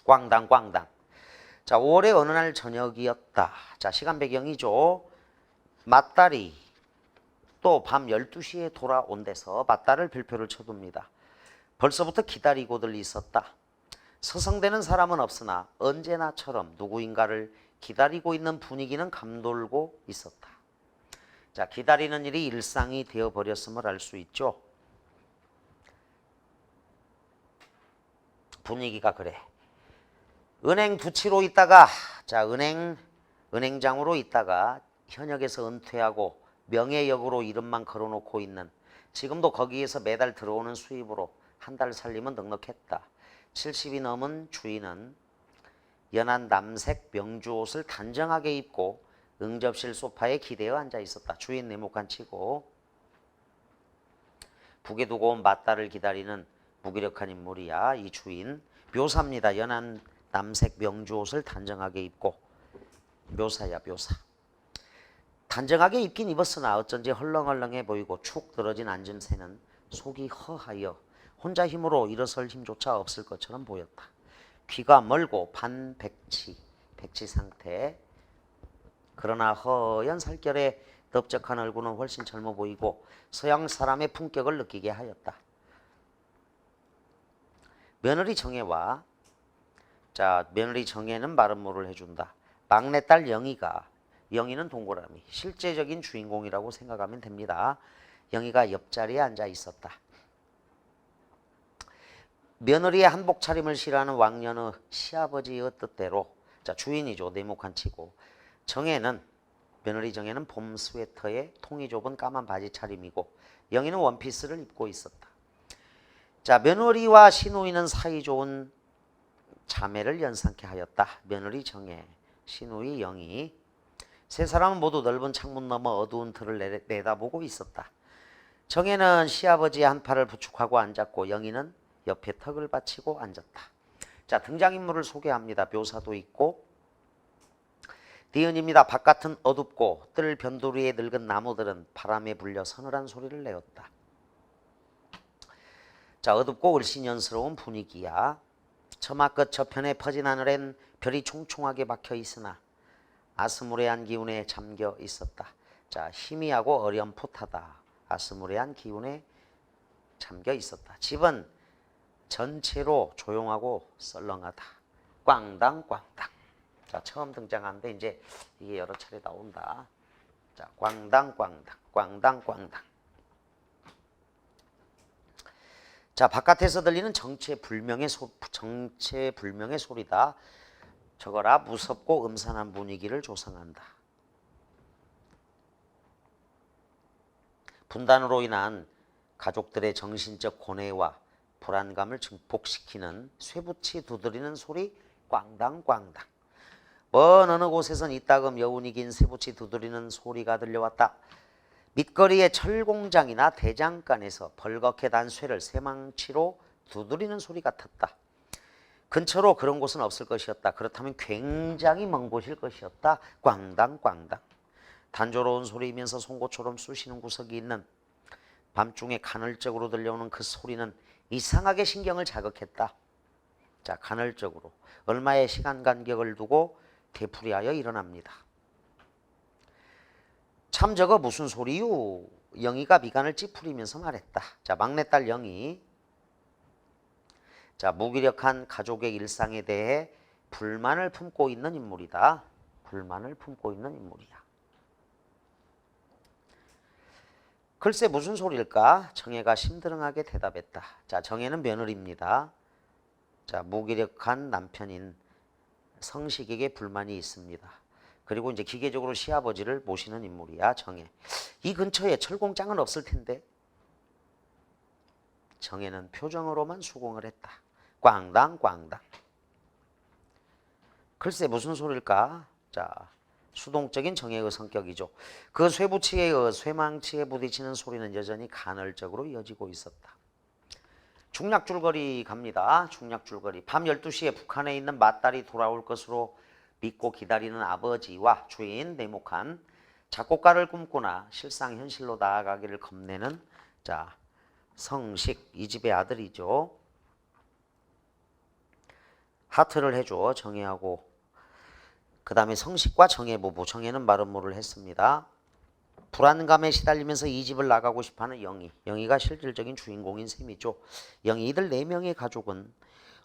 꽝당. 자, 5월의 어느 날 저녁이었다. 자, 시간 배경이죠. 맞달이 또 밤 12시에 돌아온 데서 맞달을 별표를 쳐둡니다. 벌써부터 기다리고들 있었다. 서성대는 사람은 없으나 언제나처럼 누구인가를 기다리고 있는 분위기는 감돌고 있었다. 자, 기다리는 일이 일상이 되어버렸음을 알 수 있죠. 분위기가 그래. 은행 부치로 있다가 자 은행장으로 있다가 현역에서 은퇴하고 명예역으로 이름만 걸어놓고 있는 지금도 거기에서 매달 들어오는 수입으로 한 달 살림은 넉넉했다. 70이 넘은 주인은 연한 남색 명주옷을 단정하게 입고 응접실 소파에 기대어 앉아 있었다. 주인 네모칸 치고 북에 두고 온 맞달을 기다리는 무기력한 인물이야. 이 주인 묘사입니다. 연한 남색 명주옷을 단정하게 입고 묘사야 묘사. 단정하게 입긴 입었으나 어쩐지 헐렁헐렁해 보이고 축 늘어진 앉음새는 속이 허하여 혼자 힘으로 일어설 힘조차 없을 것처럼 보였다. 귀가 멀고 반백치 상태. 그러나 허연 살결에 넓적한 얼굴은 훨씬 젊어 보이고 서양 사람의 품격을 느끼게 하였다. 며느리 정혜와 자 며느리 정혜는 말음모를 해준다. 막내딸 영희가 영희는 동그라미 실제적인 주인공이라고 생각하면 됩니다. 영희가 옆자리에 앉아 있었다. 며느리의 한복 차림을 싫어하는 왕년의 시아버지의 뜻대로 자 주인이죠. 네모칸 치고 정혜는 며느리 정혜는 봄 스웨터에 통이 좁은 까만 바지 차림이고 영희는 원피스를 입고 있었다. 자 며느리와 시누이는 사이좋은 자매를 연상케 하였다. 며느리 정혜, 시누이 영희 세 사람은 모두 넓은 창문 너머 어두운 틀을 내다보고 있었다. 정혜는 시아버지의 한 팔을 부축하고 앉았고 영희는 옆에 턱을 받치고 앉았다. 자 등장인물을 소개합니다. 묘사도 있고 디은입니다. 바깥은 어둡고 뜰 변두리에 늙은 나무들은 바람에 불려 서늘한 소리를 내었다. 자 어둡고 을씨년스러운 분위기야. 처마 끝 저편에 퍼진 하늘엔 별이 총총하게 박혀 있으나 아스무레한 기운에 잠겨 있었다. 자 희미하고 어렴풋하다. 아스무레한 기운에 잠겨 있었다. 집은 전체로 조용하고 썰렁하다. 꽝당. 자 처음 등장하는데 이제 이게 여러 차례 나온다. 자 꽝당. 자 바깥에서 들리는 정체불명의 소리다. 저거라 무섭고 음산한 분위기를 조성한다. 분단으로 인한 가족들의 정신적 고뇌와 불안감을 증폭시키는 쇠붙이 두드리는 소리 꽝당. 먼 어느 곳에선 이따금 여운이 긴 쇠붙이 두드리는 소리가 들려왔다. 밑거리의 철공장이나 대장간에서 벌겋게 단 쇠를 쇠망치로 두드리는 소리 같았다. 근처로 그런 곳은 없을 것이었다. 그렇다면 굉장히 먼 곳일 것이었다. 꽝당. 단조로운 소리이면서 송곳처럼 쑤시는 구석이 있는 밤중에 간헐적으로 들려오는 그 소리는 이상하게 신경을 자극했다. 자 간헐적으로 얼마의 시간 간격을 두고 되풀이하여 일어납니다. 참 저거 무슨 소리유? 영희가 미간을 찌푸리면서 말했다. 자 막내딸 영희 자 무기력한 가족의 일상에 대해 불만을 품고 있는 인물이다. 불만을 품고 있는 인물이야. 글쎄 무슨 소리일까? 정혜가 심드렁하게 대답했다. 자 정혜는 며느리입니다. 자 무기력한 남편인 성식에게 불만이 있습니다. 그리고 이제 기계적으로 시아버지를 모시는 인물이야. 정혜. 이 근처에 철공장은 없을 텐데 정혜는 표정으로만 수긍을 했다. 꽝당. 글쎄 무슨 소리일까? 자 수동적인 정혜의 성격이죠. 그 쇠붙이의 쇠망치에 부딪히는 소리는 여전히 간헐적으로 이어지고 있었다. 중략줄거리 갑니다. 중략줄거리. 밤 12시에 북한에 있는 맏딸이 돌아올 것으로 믿고 기다리는 아버지와 주인 네모칸 작곡가를 꿈꾸나 실상 현실로 나아가기를 겁내는 자 성식 이 집의 아들이죠. 하트를 해줘 정혜하고 그 다음에 성식과 정혜 부부 정혜는 마름모를 했습니다. 불안감에 시달리면서 이 집을 나가고 싶어하는 영희가 실질적인 주인공인 셈이죠. 영희 이들 4명의 가족은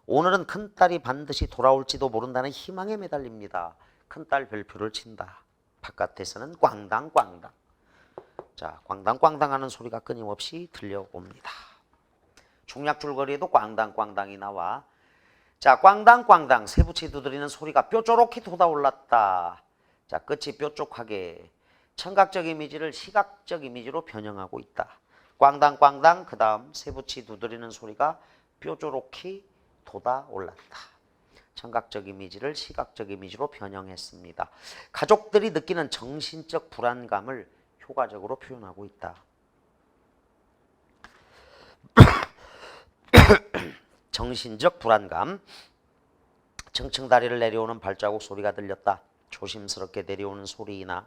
오늘은 큰딸이 반드시 돌아올지도 모른다는 희망에 매달립니다. 큰딸 별표를 친다. 바깥에서는 꽝당꽝당. 자, 꽝당꽝당 하는 소리가 끊임없이 들려옵니다. 중략줄거리에도 꽝당꽝당이 나와. 자, 꽝당꽝당 세부치 두드리는 소리가 뾰족히 돋아올랐다. 자, 끝이 뾰족하게 청각적 이미지를 시각적 이미지로 변형하고 있다. 꽝당꽝당 그 다음 세부치 두드리는 소리가 뾰족히 돋아올랐다. 청각적 이미지를 시각적 이미지로 변형했습니다. 가족들이 느끼는 정신적 불안감을 효과적으로 표현하고 있다. 정신적 불안감. 층층 다리를 내려오는 발자국 소리가 들렸다. 조심스럽게 내려오는 소리나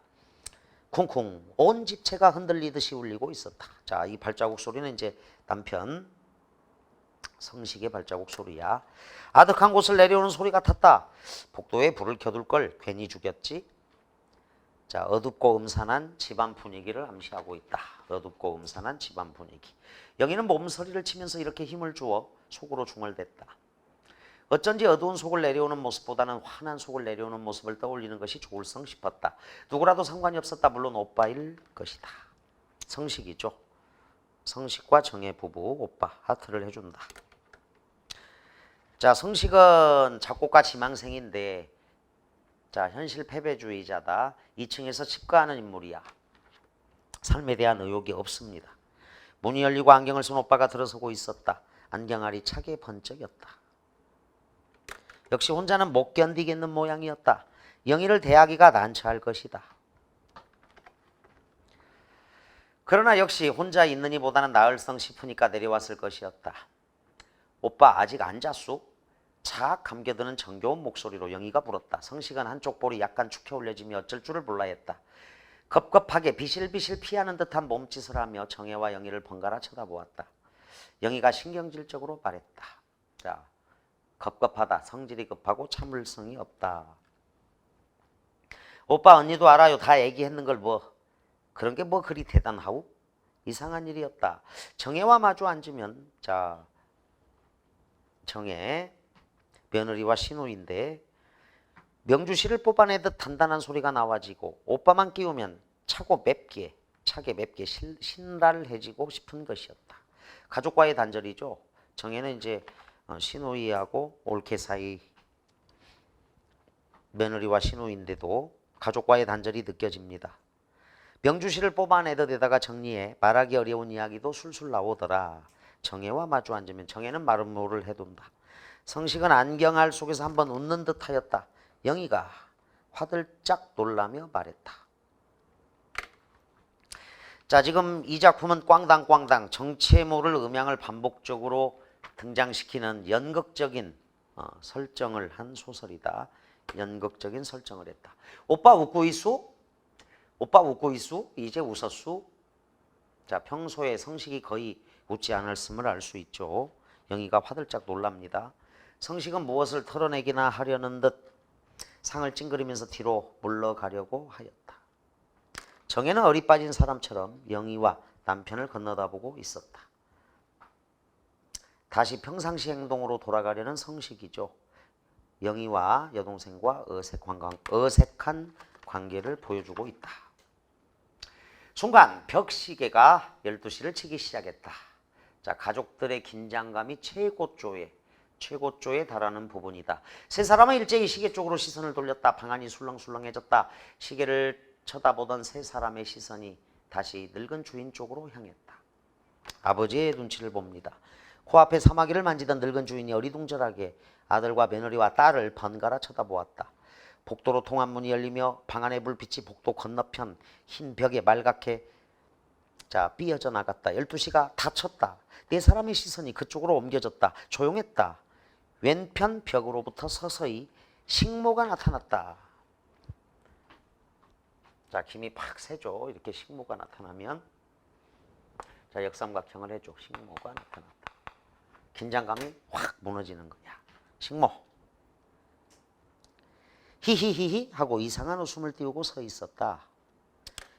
쿵쿵 온 집체가 흔들리듯이 울리고 있었다. 자, 이 발자국 소리는 이제 남편 성식의 발자국 소리야. 아득한 곳을 내려오는 소리 같았다. 복도에 불을 켜둘 걸 괜히 죽였지. 자, 어둡고 음산한 집안 분위기를 암시하고 있다. 어둡고 음산한 집안 분위기. 영희는 몸서리를 치면서 이렇게 힘을 주어 속으로 중얼댔다. 어쩐지 어두운 속을 내려오는 모습보다는 환한 속을 내려오는 모습을 떠올리는 것이 좋을성 싶었다. 누구라도 상관이 없었다. 물론 오빠일 것이다. 성식이죠. 성식과 정혜 부부 오빠 하트를 해준다. 자, 성식은 작곡가 지망생인데 자, 현실 패배주의자다. 2층에서 집가하는 인물이야. 삶에 대한 의욕이 없습니다. 문이 열리고 안경을 쓴 오빠가 들어서고 있었다. 안경알이 차게 번쩍였다. 역시 혼자는 못 견디겠는 모양이었다. 영희를 대하기가 난처할 것이다. 그러나 역시 혼자 있느니 보다는 나을성 싶으니까 내려왔을 것이었다. 오빠 아직 안 잤소? 착 감겨드는 정겨운 목소리로 영희가 물었다. 성식은 한쪽 볼이 약간 축혀 올려지며 어쩔 줄을 몰라 했다. 급급하게 비실비실 피하는 듯한 몸짓을 하며 정혜와 영희를 번갈아 쳐다보았다. 영희가 신경질적으로 말했다. 자, 급급하다. 성질이 급하고 참을성이 없다. 오빠 언니도 알아요. 다 얘기했는 걸 뭐. 그런 게 뭐 그리 대단하오? 이상한 일이었다. 정혜와 마주 앉으면 자, 정혜 며느리와 신우인데 명주실을 뽑아내듯 단단한 소리가 나와지고 오빠만 끼우면 차게 맵게 신랄해지고 싶은 것이었다. 가족과의 단절이죠. 정혜는 이제 신우이하고 올케 사이 며느리와 신우인데도 가족과의 단절이 느껴집니다. 명주실을 뽑아내듯에다가 정리해 말하기 어려운 이야기도 술술 나오더라. 정혜와 마주 앉으면 정혜는 마름모를 해둔다. 성식은 안경알 속에서 한번 웃는 듯 하였다. 영희가 화들짝 놀라며 말했다. 자, 지금 이 작품은 꽝당꽝당 정체 모를 음향을 반복적으로 등장시키는 연극적인 설정을 한 소설이다. 연극적인 설정을 했다. 오빠 웃고 있수? 오빠 웃고 있수? 이제 웃었수? 자, 평소에 성식이 거의 웃지 않았음을 알 수 있죠. 영희가 화들짝 놀랍니다. 성식은 무엇을 털어내기나 하려는 듯 상을 찡그리면서 뒤로 물러가려고 하였다. 정혜는 어리 빠진 사람처럼 영희와 남편을 건너다보고 있었다. 다시 평상시 행동으로 돌아가려는 성식이죠. 영희와 여동생과 어색한 관계를 보여주고 있다. 순간 벽시계가 12시를 치기 시작했다. 자, 가족들의 긴장감이 최고조에 달하는 부분이다. 세 사람은 일제히 시계 쪽으로 시선을 돌렸다. 방안이 술렁술렁해졌다. 시계를 쳐다보던 세 사람의 시선이 다시 늙은 주인 쪽으로 향했다. 아버지의 눈치를 봅니다. 코앞에 사마귀를 만지던 늙은 주인이 어리둥절하게 아들과 며느리와 딸을 번갈아 쳐다보았다. 복도로 통한 문이 열리며 방 안의 불빛이 복도 건너편 흰 벽에 말갛게 삐어져 나갔다. 12시가 닫혔다. 네 사람의 시선이 그쪽으로 옮겨졌다. 조용했다. 왼편 벽으로부터 서서히 식모가 나타났다. 자, 김이 팍 새죠. 이렇게 식모가 나타나면. 자, 역삼각형을 해줘. 식모가 나타났다. 긴장감이 확 무너지는 거야. 식모. 히히히히 하고 이상한 웃음을 띄우고 서 있었다.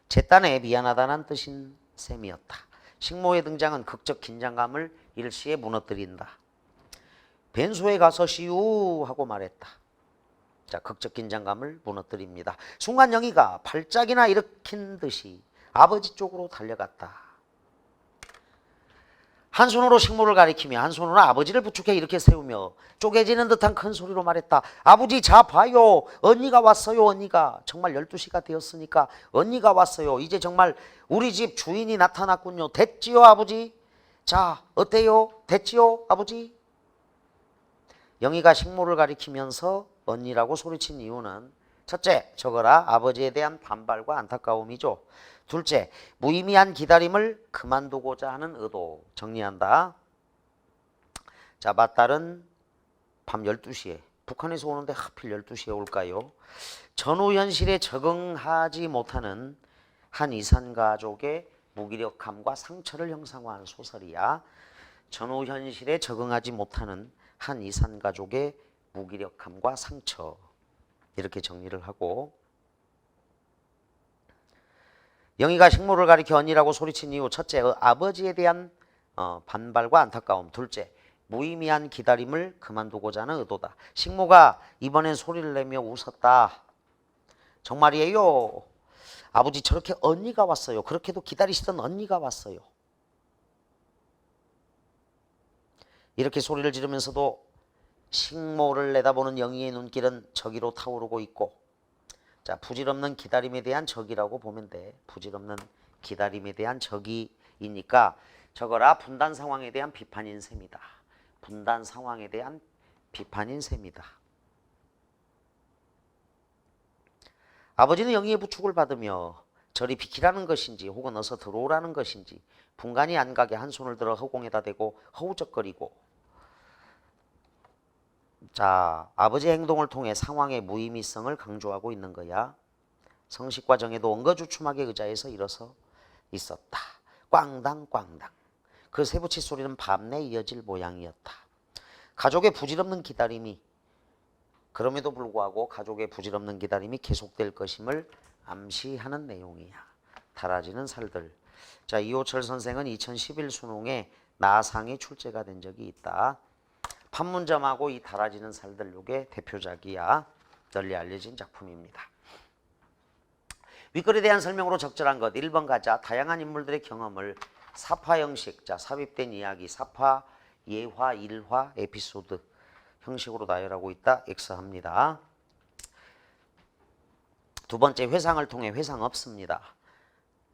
제 딴에 미안하다는 뜻인 셈이었다. 식모의 등장은 극적 긴장감을 일시에 무너뜨린다. 벤소에 가서 시우 하고 말했다. 자, 극적 긴장감을 무너뜨립니다. 순간 영희가 발작이나 일으킨 듯이 아버지 쪽으로 달려갔다. 한 손으로 식모를 가리키며 한 손으로 아버지를 부축해 이렇게 세우며 쪼개지는 듯한 큰 소리로 말했다. 아버지, 자 봐요. 언니가 왔어요. 언니가. 정말 12시가 되었으니까 언니가 왔어요. 이제 정말 우리 집 주인이 나타났군요. 됐지요 아버지? 자, 어때요? 됐지요 아버지? 영희가 식모를 가리키면서 언니라고 소리친 이유는 첫째, 저거라 아버지에 대한 반발과 안타까움이죠. 둘째, 무의미한 기다림을 그만두고자 하는 의도. 정리한다. 자, 맏딸은 밤 12시에 북한에서 오는데 하필 12시에 올까요? 전후 현실에 적응하지 못하는 한 이산 가족의 무기력함과 상처를 형상화한 소설이야. 전후 현실에 적응하지 못하는 한 이산 가족의 무기력함과 상처. 이렇게 정리를 하고, 영희가 식모를 가리켜 언니라고 소리친 이유 첫째, 아버지에 대한 반발과 안타까움. 둘째, 무의미한 기다림을 그만두고자 하는 의도다. 식모가 이번엔 소리를 내며 웃었다. 정말이에요. 아버지, 저렇게 언니가 왔어요. 그렇게도 기다리시던 언니가 왔어요. 이렇게 소리를 지르면서도 식모를 내다보는 영희의 눈길은 저기로 타오르고 있고, 자, 부질없는 기다림에 대한 적이라고 보면 돼. 부질없는 기다림에 대한 적이니까 저거라 분단 상황에 대한 비판인 셈이다. 분단 상황에 대한 비판인 셈이다. 아버지는 영희의 부축을 받으며 저리 비키라는 것인지 혹은 어서 들어오라는 것인지 분간이 안 가게 한 손을 들어 허공에다 대고 허우적거리고, 자, 아버지의 행동을 통해 상황의 무의미성을 강조하고 있는 거야. 성식과 정혜도 엉거주춤하게 의자에서 일어서 있었다. 꽝당꽝당. 그 세부치 소리는 밤내 이어질 모양이었다. 가족의 부질없는 기다림이, 그럼에도 불구하고 가족의 부질없는 기다림이 계속될 것임을 암시하는 내용이야. 달아지는 살들. 자, 이호철 선생은 2011 수능에 나상이 출제가 된 적이 있다. 판문점하고 이 달아지는 살들, 요게 대표작이야. 널리 알려진 작품입니다. 윗글에 대한 설명으로 적절한 것 1번 가자. 다양한 인물들의 경험을 사파 형식, 자, 삽입된 이야기, 사파, 예화, 일화, 에피소드 형식으로 나열하고 있다. X합니다. 두 번째, 회상을 통해 회상 없습니다.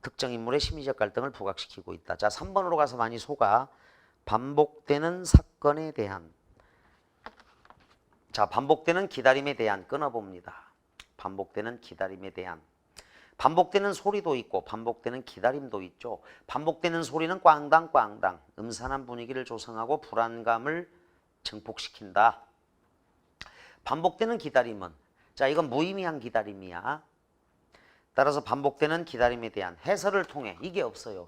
특정 인물의 심리적 갈등을 부각시키고 있다. 자, 3번으로 가서 많이 속아. 반복되는 사건에 대한, 자, 반복되는 기다림에 대한 끊어봅니다. 반복되는 기다림에 대한. 반복되는 소리도 있고 반복되는 기다림도 있죠. 반복되는 소리는 꽝당꽝당 음산한 분위기를 조성하고 불안감을 증폭시킨다. 반복되는 기다림은, 자, 이건 무의미한 기다림이야. 따라서 반복되는 기다림에 대한 해설을 통해, 이게 없어요.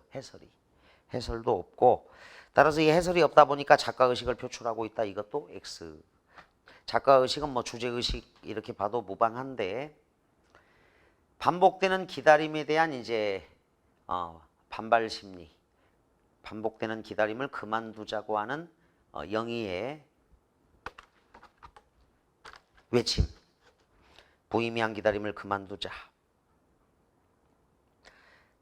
해설도 없고, 따라서 이 해설이 없다 보니까 작가의식을 표출하고 있다. 이것도 X. 작가의식은 뭐 주제의식 이렇게 봐도 무방한데, 반복되는 기다림에 대한 이제 반발 심리, 반복되는 기다림을 그만두자고 하는 영희의 외침, 무의미한 기다림을 그만두자.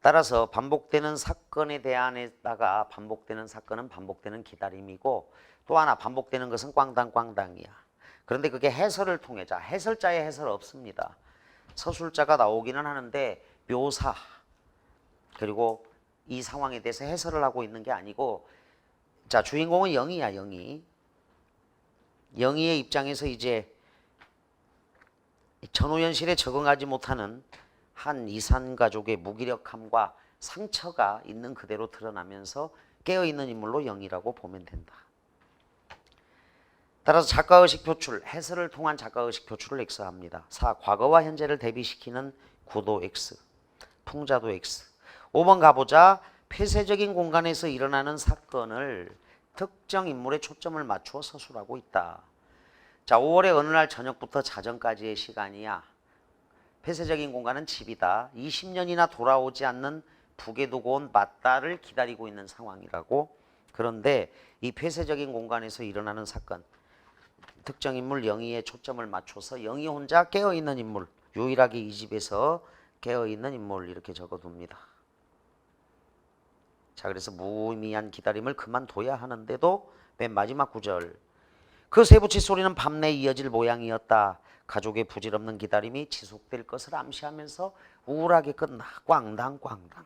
따라서 반복되는 사건에 대한에다가 반복되는 사건은 반복되는 기다림이고, 또 하나 반복되는 것은 꽝당꽝당이야. 그런데 그게 해설을 통해, 자, 해설자의 해설 없습니다. 서술자가 나오기는 하는데 묘사, 그리고 이 상황에 대해서 해설을 하고 있는 게 아니고, 자, 주인공은 영희야. 영희의 입장에서 이제 전후현실에 적응하지 못하는 한 이산 가족의 무기력함과 상처가 있는 그대로 드러나면서 깨어있는 인물로 영희라고 보면 된다. 따라서 작가의식 표출, 해설을 통한 작가의식 표출을 X합니다. 4. 과거와 현재를 대비시키는 구도 X. 풍자도 X. 5번 가보자. 폐쇄적인 공간에서 일어나는 사건을 특정 인물에 초점을 맞추어 서술하고 있다. 자, 5월의 어느 날 저녁부터 자정까지의 시간이야. 폐쇄적인 공간은 집이다. 20년이나 돌아오지 않는 북에 두고 온 맞다를 기다리고 있는 상황이라고. 그런데 이 폐쇄적인 공간에서 일어나는 사건, 특정 인물 영희에 초점을 맞춰서 영희 혼자 깨어있는 인물, 유일하게 이 집에서 깨어있는 인물 이렇게 적어둡니다. 자, 그래서 무의미한 기다림을 그만둬야 하는데도 맨 마지막 구절, 그 쇠붙이 소리는 밤내 이어질 모양이었다. 가족의 부질없는 기다림이 지속될 것을 암시하면서 우울하게 끝나. 꽝당꽝당.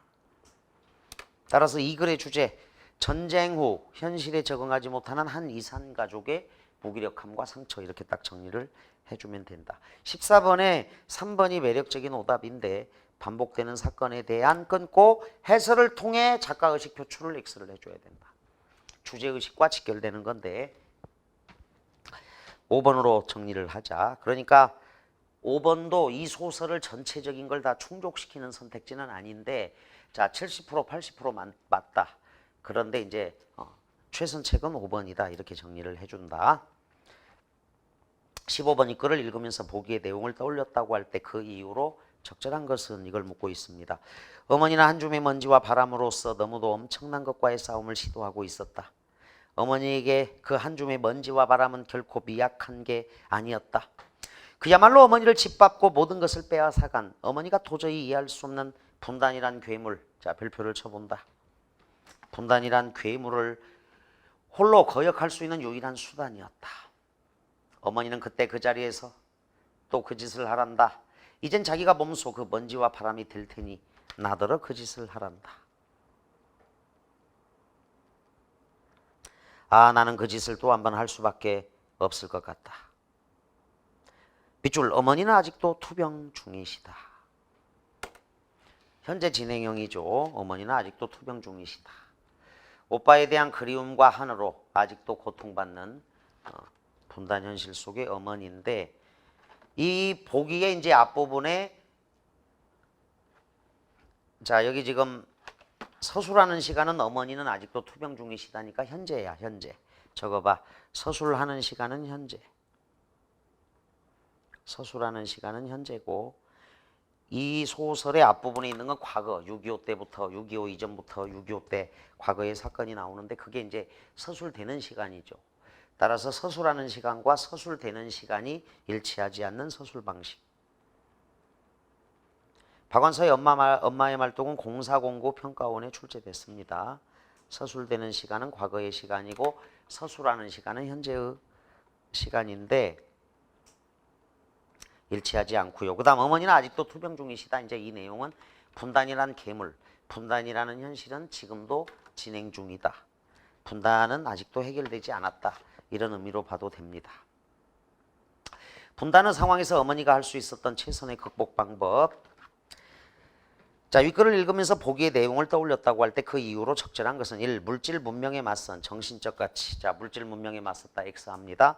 따라서 이 글의 주제, 전쟁 후 현실에 적응하지 못하는 한 이산 가족의 무기력함과 상처, 이렇게 딱 정리를 해주면 된다. 14번에 3번이 매력적인 오답인데 반복되는 사건에 대한 끊고 해설을 통해 작가의식 표출을 X를 해줘야 된다. 주제의식과 직결되는 건데 5번으로 정리를 하자. 그러니까 5번도 이 소설을 전체적인 걸 다 충족시키는 선택지는 아닌데, 자, 70% 80% 맞다. 그런데 이제 최선책은 5번이다. 이렇게 정리를 해준다. 15번 이 글을 읽으면서 보기의 내용을 떠올렸다고 할 때 그 이유로 적절한 것은 이걸 묻고 있습니다. 어머니는 한 줌의 먼지와 바람으로서 너무도 엄청난 것과의 싸움을 시도하고 있었다. 어머니에게 그 한 줌의 먼지와 바람은 결코 미약한 게 아니었다. 그야말로 어머니를 짓밟고 모든 것을 빼앗아간 어머니가 도저히 이해할 수 없는 분단이란 괴물. 자, 별표를 쳐본다. 분단이란 괴물을 홀로 거역할 수 있는 유일한 수단이었다. 어머니는 그때 그 자리에서 또 그 짓을 하란다. 이젠 자기가 몸소 그 먼지와 바람이 될 테니 나더러 그 짓을 하란다. 아, 나는 그 짓을 또 한 번 할 수밖에 없을 것 같다. 밑줄, 어머니는 아직도 투병 중이시다. 현재 진행형이죠. 어머니는 아직도 투병 중이시다. 오빠에 대한 그리움과 한으로 아직도 고통받는 분단 현실 속의 어머니인데, 이 보기에 이제 앞부분에, 자, 여기 지금 서술하는 시간은 어머니는 아직도 투병 중이시다니까 현재야, 현재. 적어봐. 서술하는 시간은 현재. 서술하는 시간은 현재고, 이 소설의 앞부분에 있는 건 과거, 6.25 때부터, 6.25 이전부터 6.25 때 과거의 사건이 나오는데 그게 이제 서술되는 시간이죠. 따라서 서술하는 시간과 서술되는 시간이 일치하지 않는 서술 방식. 박완서의 엄마의 말동은 공사공고 평가원에 출제됐습니다. 서술되는 시간은 과거의 시간이고 서술하는 시간은 현재의 시간인데 일치하지 않고요. 그 다음 어머니는 아직도 투병 중이시다. 이제 이 내용은 분단이란 괴물, 분단이라는 현실은 지금도 진행 중이다. 분단은 아직도 해결되지 않았다. 이런 의미로 봐도 됩니다. 분단의 상황에서 어머니가 할 수 있었던 최선의 극복 방법. 자, 윗글을 읽으면서 보기의 내용을 떠올렸다고 할 때 그 이유로 적절한 것은 1. 물질 문명에 맞선 정신적 가치. 자, 물질 문명에 맞섰다. X합니다.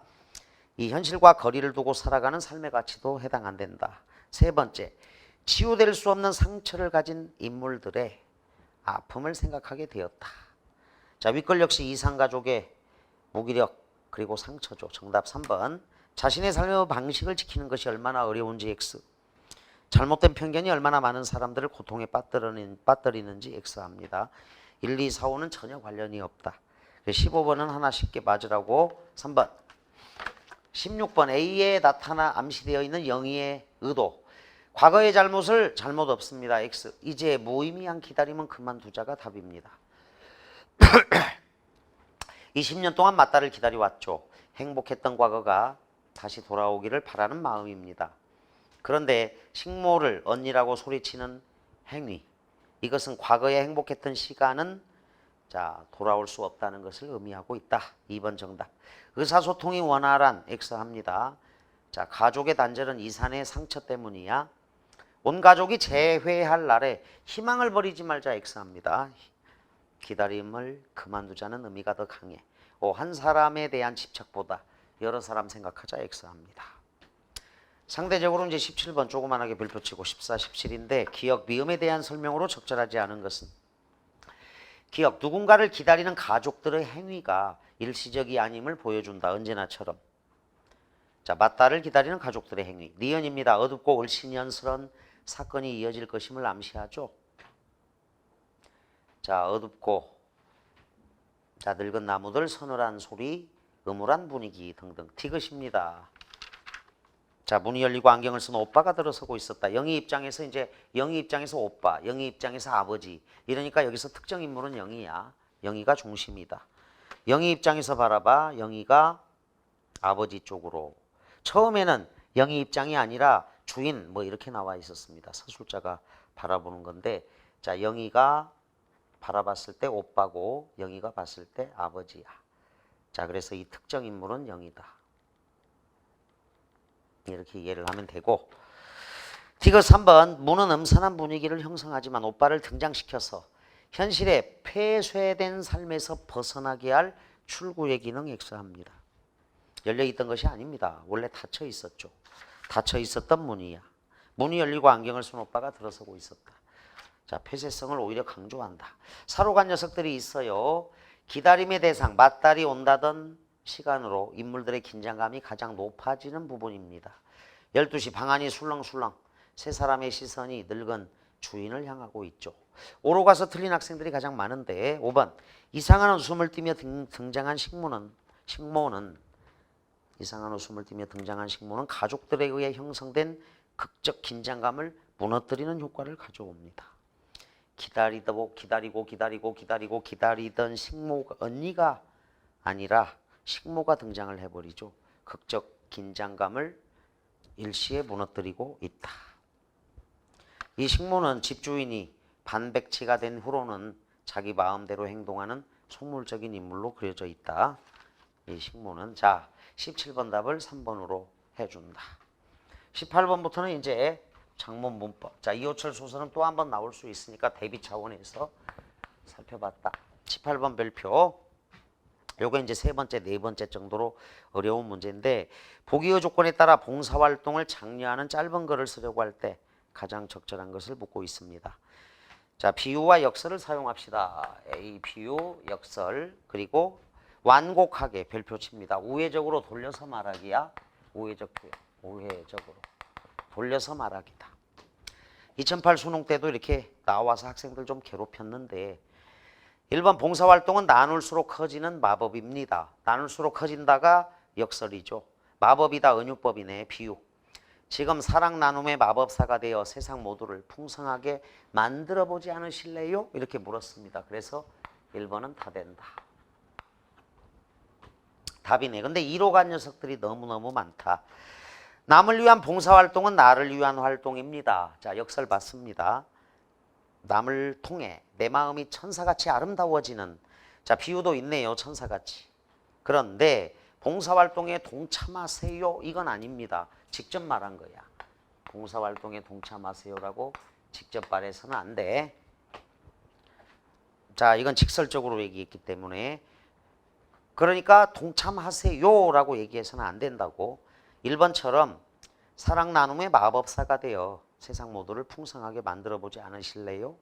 이 현실과 거리를 두고 살아가는 삶의 가치도 해당 안 된다. 세 번째, 치유될 수 없는 상처를 가진 인물들의 아픔을 생각하게 되었다. 자, 윗글 역시 이산가족의 무기력 그리고 상처죠. 정답 3번. 자신의 삶의 방식을 지키는 것이 얼마나 어려운지 X. 잘못된 편견이 얼마나 많은 사람들을 고통에 빠뜨리는지 X합니다. 1, 2, 4, 5는 전혀 관련이 없다. 15번은 하나 쉽게 맞으라고. 3번. 16번 A에 나타나 암시되어 있는 영희의 의도. 과거의 잘못을 잘못 없습니다. X. 이제 무의미한 기다림은 그만두자가 답입니다. 20년 동안 맞다를 기다려왔죠. 행복했던 과거가 다시 돌아오기를 바라는 마음입니다. 그런데 식모를 언니라고 소리치는 행위, 이것은 과거에 행복했던 시간은 자 돌아올 수 없다는 것을 의미하고 있다. 2번 정답. 의사소통이 원활한 X합니다. 자, 가족의 단절은 이산의 상처 때문이야. 온 가족이 재회할 날에 희망을 버리지 말자 X합니다. 기다림을 그만두자는 의미가 더 강해. 한 사람에 대한 집착보다 여러 사람 생각하자 X합니다. 상대적으로 이제 17번 조그만하게 별표 치고 14, 17인데 기억 미음에 대한 설명으로 적절하지 않은 것은 기억 누군가를 기다리는 가족들의 행위가 일시적이 아님을 보여준다. 언제나처럼. 자, 맞다를 기다리는 가족들의 행위. 니은입니다. 어둡고 을신연스런 사건이 이어질 것임을 암시하죠. 자, 어둡고 자, 늙은 나무들, 서늘한 소리, 음울한 분위기 등등. 티귿입니다. 자, 문이 열리고 안경을 쓴 오빠가 들어서고 있었다. 영희 입장에서 이제 영희 입장에서 오빠, 영희 입장에서 아버지. 이러니까 여기서 특정 인물은 영희야. 영희가 중심이다. 영희 입장에서 바라봐. 영희가 아버지 쪽으로. 처음에는 영희 입장이 아니라 주인 뭐 이렇게 나와 있었습니다. 서술자가 바라보는 건데 자, 영희가 바라봤을 때 오빠고 영희가 봤을 때 아버지야. 자, 그래서 이 특정 인물은 영희다. 이렇게 이해를 하면 되고 티귿 3번 문은 음산한 분위기를 형성하지만 오빠를 등장시켜서 현실의 폐쇄된 삶에서 벗어나게 할 출구의 기능 엑스합니다. 열려있던 것이 아닙니다. 원래 닫혀 있었죠. 닫혀 있었던 문이야. 문이 열리고 안경을 쓴 오빠가 들어서고 있었다. 자, 폐쇄성을 오히려 강조한다. 사로 간 녀석들이 있어요. 기다림의 대상, 맞달이 온다던 시간으로 인물들의 긴장감이 가장 높아지는 부분입니다. 12시 방안이 술렁술렁 세 사람의 시선이 늙은 주인을 향하고 있죠. 오로 가서 틀린 학생들이 가장 많은데 5번 이상한 웃음을 띠며 등장한 식모는 이상한 웃음을 띠며 등장한 식모는 가족들에 의해 형성된 극적 긴장감을 무너뜨리는 효과를 가져옵니다. 기다리던 식모가 언니가 아니라 식모가 등장을 해버리죠. 극적 긴장감을 일시에 무너뜨리고 있다. 이 식모는 집주인이 반백치가 된 후로는 자기 마음대로 행동하는 속물적인 인물로 그려져 있다. 이 식모는 자 17번 답을 3번으로 해준다. 18번부터는 이제 장문 문법. 자, 이호철 소설은 또 한 번 나올 수 있으니까 대비 차원에서 살펴봤다. 18번 별표. 요거 이제 세 번째, 네 번째 정도로 어려운 문제인데 보기의 조건에 따라 봉사활동을 장려하는 짧은 글을 쓰려고 할 때 가장 적절한 것을 묻고 있습니다. 자, 비유와 역설을 사용합시다. A, 비유, 역설. 그리고 완곡하게 별표 칩니다. 우회적으로 돌려서 말하기야. 우회적 표현. 우회적으로. 돌려서 말하기다. 2008 수능 때도 이렇게 나와서 학생들 좀 괴롭혔는데 1번 봉사활동은 나눌수록 커지는 마법입니다. 나눌수록 커진다가 역설이죠. 마법이다 은유법이네. 비유. 지금 사랑 나눔의 마법사가 되어 세상 모두를 풍성하게 만들어보지 않으실래요? 이렇게 물었습니다. 그래서 1번은 다 된다. 답이네. 근데 2로 간 녀석들이 너무너무 많다. 남을 위한 봉사활동은 나를 위한 활동입니다. 자, 역설 봤습니다. 남을 통해 내 마음이 천사같이 아름다워지는 자 비유도 있네요. 천사같이. 그런데 봉사활동에 동참하세요. 이건 아닙니다. 직접 말한 거야. 봉사활동에 동참하세요라고 직접 말해서는 안 돼. 자, 이건 직설적으로 얘기했기 때문에 그러니까 동참하세요라고 얘기해서는 안 된다고. 1번처럼 사랑 나눔의 마법사가 되어 세상 모두를 풍성하게 만들어보지 않으실래요?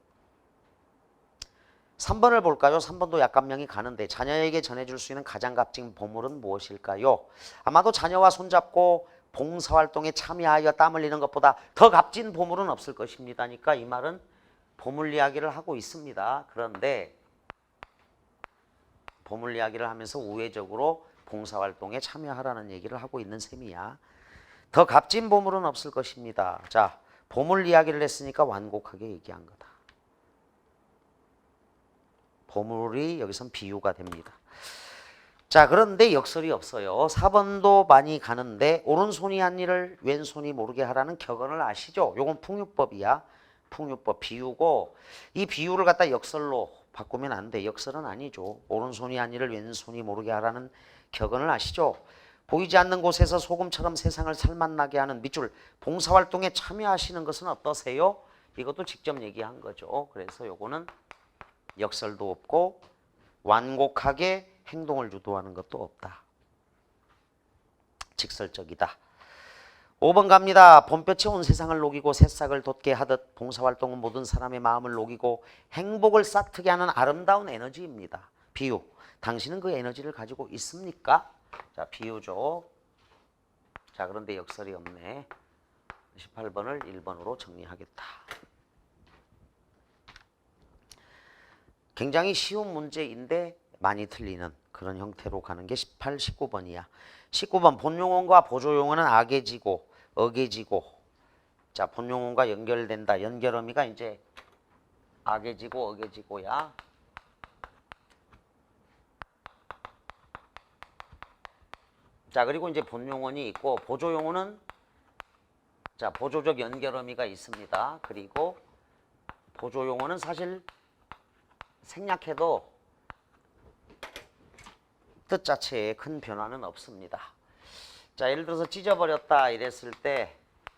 3번을 볼까요? 3번도 약간명이 가는데 자녀에게 전해줄 수 있는 가장 값진 보물은 무엇일까요? 아마도 자녀와 손잡고 봉사활동에 참여하여 땀 흘리는 것보다 더 값진 보물은 없을 것입니다니까 이 말은 보물 이야기를 하고 있습니다. 그런데 보물 이야기를 하면서 우회적으로 봉사활동에 참여하라는 얘기를 하고 있는 셈이야. 더 값진 보물은 없을 것입니다. 자, 보물 이야기를 했으니까 완곡하게 얘기한 거다. 보물이 여기선 비유가 됩니다. 자, 그런데 역설이 없어요. 4번도 많이 가는데 오른손이 한 일을 왼손이 모르게 하라는 격언을 아시죠? 요건 풍유법이야. 풍유법 비유고 이 비유를 갖다 역설로 바꾸면 안 돼. 역설은 아니죠. 오른손이 한 일을 왼손이 모르게 하라는 격언을 아시죠? 보이지 않는 곳에서 소금처럼 세상을 살맛나게 하는 밑줄 봉사활동에 참여하시는 것은 어떠세요? 이것도 직접 얘기한 거죠. 그래서 요거는 역설도 없고 완곡하게 행동을 유도하는 것도 없다. 직설적이다. 5번 갑니다. 봄볕이 온 세상을 녹이고 새싹을 돋게 하듯 봉사활동은 모든 사람의 마음을 녹이고 행복을 싹트게 하는 아름다운 에너지입니다. 비유. 당신은 그 에너지를 가지고 있습니까? 자, 비유죠. 자, 그런데 역설이 없네. 18번을 1번으로 정리하겠다. 굉장히 쉬운 문제인데 많이 틀리는 그런 형태로 가는 게 18, 19번이야. 19번 본용어과 보조용어는 악해지고 억해지고. 자, 본용어가 연결된다. 연결 의미가 이제 악해지고 억해지고야. 자, 그리고 이제 본용어는 있고 보조용어는 자, 보조적 연결 의미가 있습니다. 그리고 보조용어는 사실 생략해도 뜻 자체에 큰 변화는 없습니다. 자, 예를 들어서 찢어버렸다 이랬을 때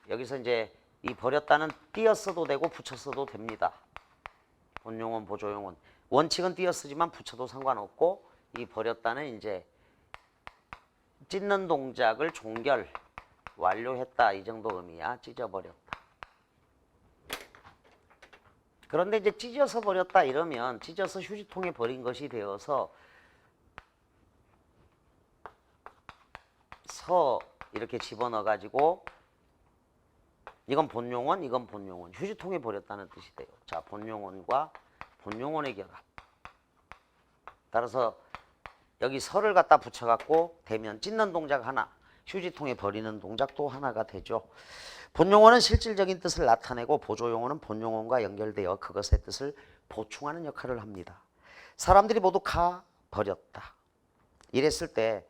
여기서 이제 이 버렸다는 띄어써도 되고 붙였어도 됩니다. 본용어는 보조용어는 원칙은 띄어쓰지만 붙여도 상관없고 이 버렸다는 이제 찢는 동작을 종결 완료했다 이 정도 의미야. 찢어버렸다. 그런데 이제 찢어서 버렸다 이러면 찢어서 휴지통에 버린 것이 되어서 서 이렇게 집어넣어 가지고 이건 본용원 이건 본용원 휴지통에 버렸다는 뜻이 돼요. 자, 본용원과 본용원의 결합. 따라서 여기 서를 갖다 붙여갖고 대면 찢는 동작 하나, 휴지통에 버리는 동작도 하나가 되죠. 본용어는 실질적인 뜻을 나타내고 보조용어는 본용어과 연결되어 그것의 뜻을 보충하는 역할을 합니다. 사람들이 모두 가 버렸다. 이랬을 때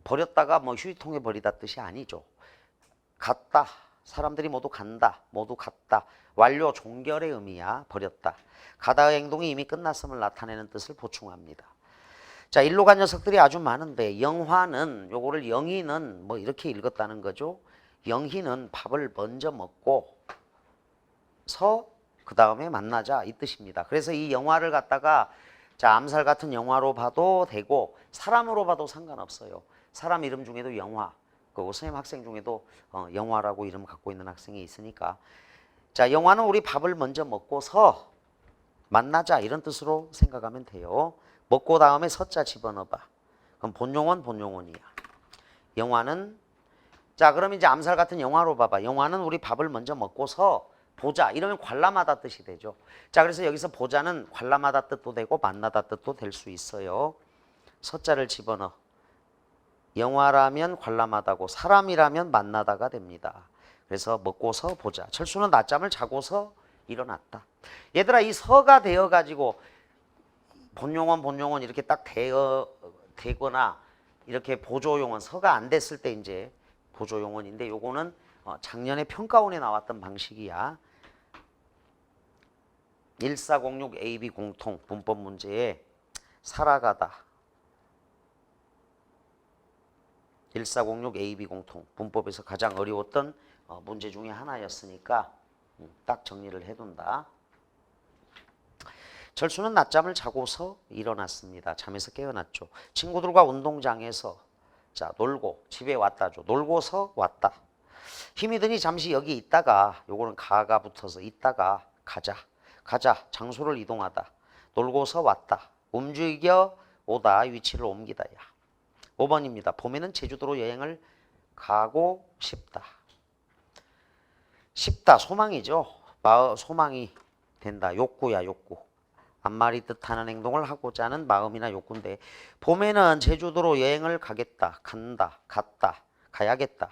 버렸다가 뭐 휴지통에 버리다 뜻이 아니죠. 갔다. 사람들이 모두 간다. 모두 갔다. 완료 종결의 의미야. 버렸다. 가다의 행동이 이미 끝났음을 나타내는 뜻을 보충합니다. 자, 일로 간 녀석들이 아주 많은데 영화는 요거를 영희는 뭐 이렇게 읽었다는 거죠. 영희는 밥을 먼저 먹고 서 그 다음에 만나자 이 뜻입니다. 그래서 이 영화를 갖다가 자, 암살 같은 영화로 봐도 되고 사람으로 봐도 상관없어요. 사람 이름 중에도 영화, 그 선생님 학생 중에도 영화라고 이름 갖고 있는 학생이 있으니까 자, 영화는 우리 밥을 먼저 먹고서 만나자 이런 뜻으로 생각하면 돼요. 먹고 다음에 서자 집어넣어봐. 그럼 본용원 본용원이야. 영화는 자, 그럼 이제 암살 같은 영화로 봐봐. 영화는 우리 밥을 먼저 먹고서 보자. 이러면 관람하다 뜻이 되죠. 자, 그래서 여기서 보자는 관람하다 뜻도 되고 만나다 뜻도 될 수 있어요. 서자를 집어넣어. 영화라면 관람하다고 사람이라면 만나다가 됩니다. 그래서 먹고서 보자. 철수는 낮잠을 자고서 일어났다. 얘들아, 이 서가 되어가지고 본용원 본용원 이렇게 딱 되거나 이렇게 보조용원 서가 안 됐을 때 이제 보조용원인데 요거는 작년에 평가원에 나왔던 방식이야. 1406 AB 공통 문법 문제에 살아가다 1406 AB 공통 문법에서 가장 어려웠던 문제 중에 하나였으니까 딱 정리를 해둔다. 철수는 낮잠을 자고서 일어났습니다. 잠에서 깨어났죠. 친구들과 운동장에서 자 놀고 집에 왔다죠. 놀고서 왔다. 힘이 드니 잠시 여기 있다가 요거는 가가 붙어서 있다가 가자. 가자. 장소를 이동하다. 놀고서 왔다. 움직여 오다. 위치를 옮기다야. 5번입니다. 봄에는 제주도로 여행을 가고 싶다. 싶다. 소망이죠. 소망이 된다. 욕구야 욕구. 앞말이 뜻하는 행동을 하고자 하는 마음이나 욕구인데 봄에는 제주도로 여행을 가겠다. 간다. 갔다. 가야겠다.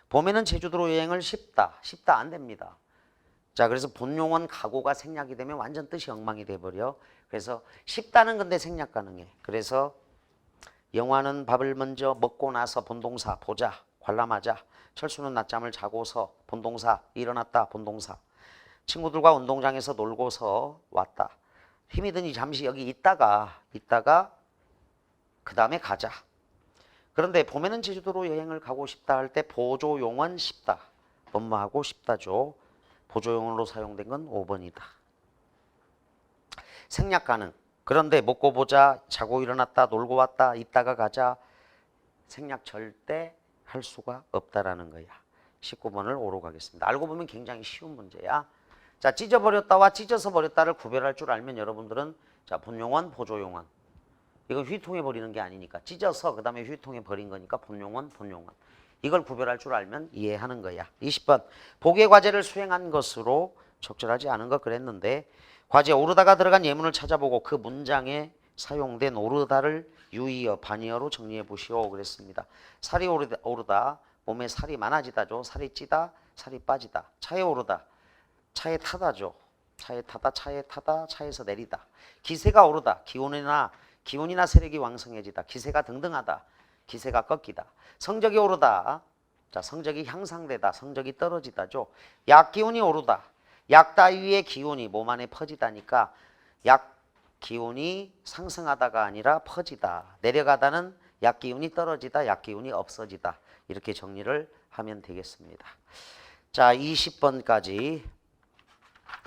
봄에는 제주도로 여행을 싶다. 싶다 안 됩니다. 자, 그래서 본용어는 가고가 생략이 되면 완전 뜻이 엉망이 돼버려. 그래서 싶다는 건데 생략 가능해. 그래서 영화는 밥을 먼저 먹고 나서 본동사 보자. 관람하자. 철수는 낮잠을 자고서 본동사 일어났다. 본동사. 친구들과 운동장에서 놀고서 왔다. 힘이 드니 잠시 여기 있다가 그 다음에 가자. 그런데 봄에는 제주도로 여행을 가고 싶다 할 때 보조용어는 싶다. 뭐하고 싶다죠. 보조용어로 사용된 건 5번이다. 생략 가능. 그런데 먹고 보자, 자고 일어났다, 놀고 왔다, 있다가 가자. 생략 절대 할 수가 없다라는 거야. 19번을 오로 가겠습니다. 알고 보면 굉장히 쉬운 문제야. 자, 찢어버렸다와 찢어서 버렸다를 구별할 줄 알면 여러분들은 자, 본용원, 보조용원. 이건 휴통해 버리는 게 아니니까 찢어서 그 다음에 휴통해 버린 거니까 본용원, 본용원. 이걸 구별할 줄 알면 이해하는 거야. 20번 보기의 과제를 수행한 것으로 적절하지 않은 것 그랬는데 과제에 오르다가 들어간 예문을 찾아보고 그 문장에 사용된 오르다를 유의어, 반의어로 정리해 보시오 그랬습니다. 살이 오르다, 몸에 살이 많아지다죠. 살이 찌다, 살이 빠지다. 차에 오르다, 차에 타다죠. 차에 타다, 차에 타다, 차에서 내리다. 기세가 오르다, 기운이나 세력이 왕성해지다. 기세가 등등하다, 기세가 꺾이다. 성적이 오르다, 자 성적이 향상되다, 성적이 떨어지다죠. 약 기운이 오르다, 약 따위의 기운이 몸 안에 퍼지다니까 약 기운이 상승하다가 아니라 퍼지다. 내려가다는 약 기운이 떨어지다, 약 기운이 없어지다. 이렇게 정리를 하면 되겠습니다. 자, 20번까지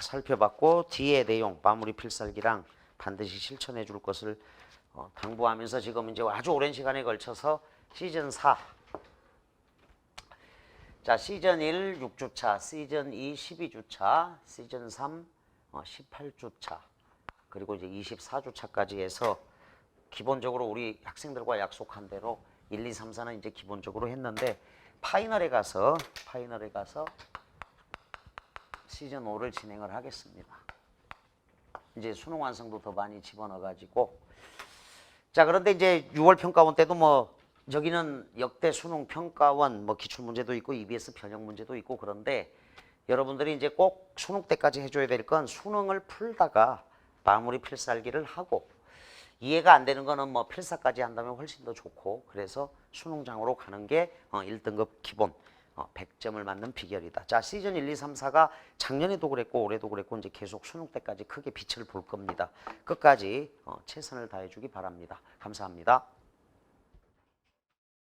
살펴봤고 뒤에 내용 마무리 필살기랑 반드시 실천해 줄 것을 당부하면서 지금 이제 아주 오랜 시간에 걸쳐서 시즌 4, 자 시즌 1 6주차, 시즌 2 12주차, 시즌 3 18주차, 그리고 이제 24주차까지 해서 기본적으로 우리 학생들과 약속한 대로 1, 2, 3, 4는 이제 기본적으로 했는데 파이널에 가서 시즌 5를 진행을 하겠습니다. 이제 수능 완성도 더 많이 집어넣어 가지고 자 그런데 이제 6월 평가원 때도 뭐 저기는 역대 수능 평가원 뭐 기출 문제도 있고 EBS 변형 문제도 있고 그런데 여러분들이 이제 꼭 수능 때까지 해줘야 될 건 수능을 풀다가 마무리 필살기를 하고 이해가 안 되는 거는 뭐 필사까지 한다면 훨씬 더 좋고 그래서 수능장으로 가는 게 1등급 기본 100점을 맞는 비결이다. 자 시즌 1, 2, 3, 4가 작년에도 그랬고 올해도 그랬고 이제 계속 수능 때까지 크게 빛을 볼 겁니다. 끝까지 최선을 다해 주기 바랍니다. 감사합니다.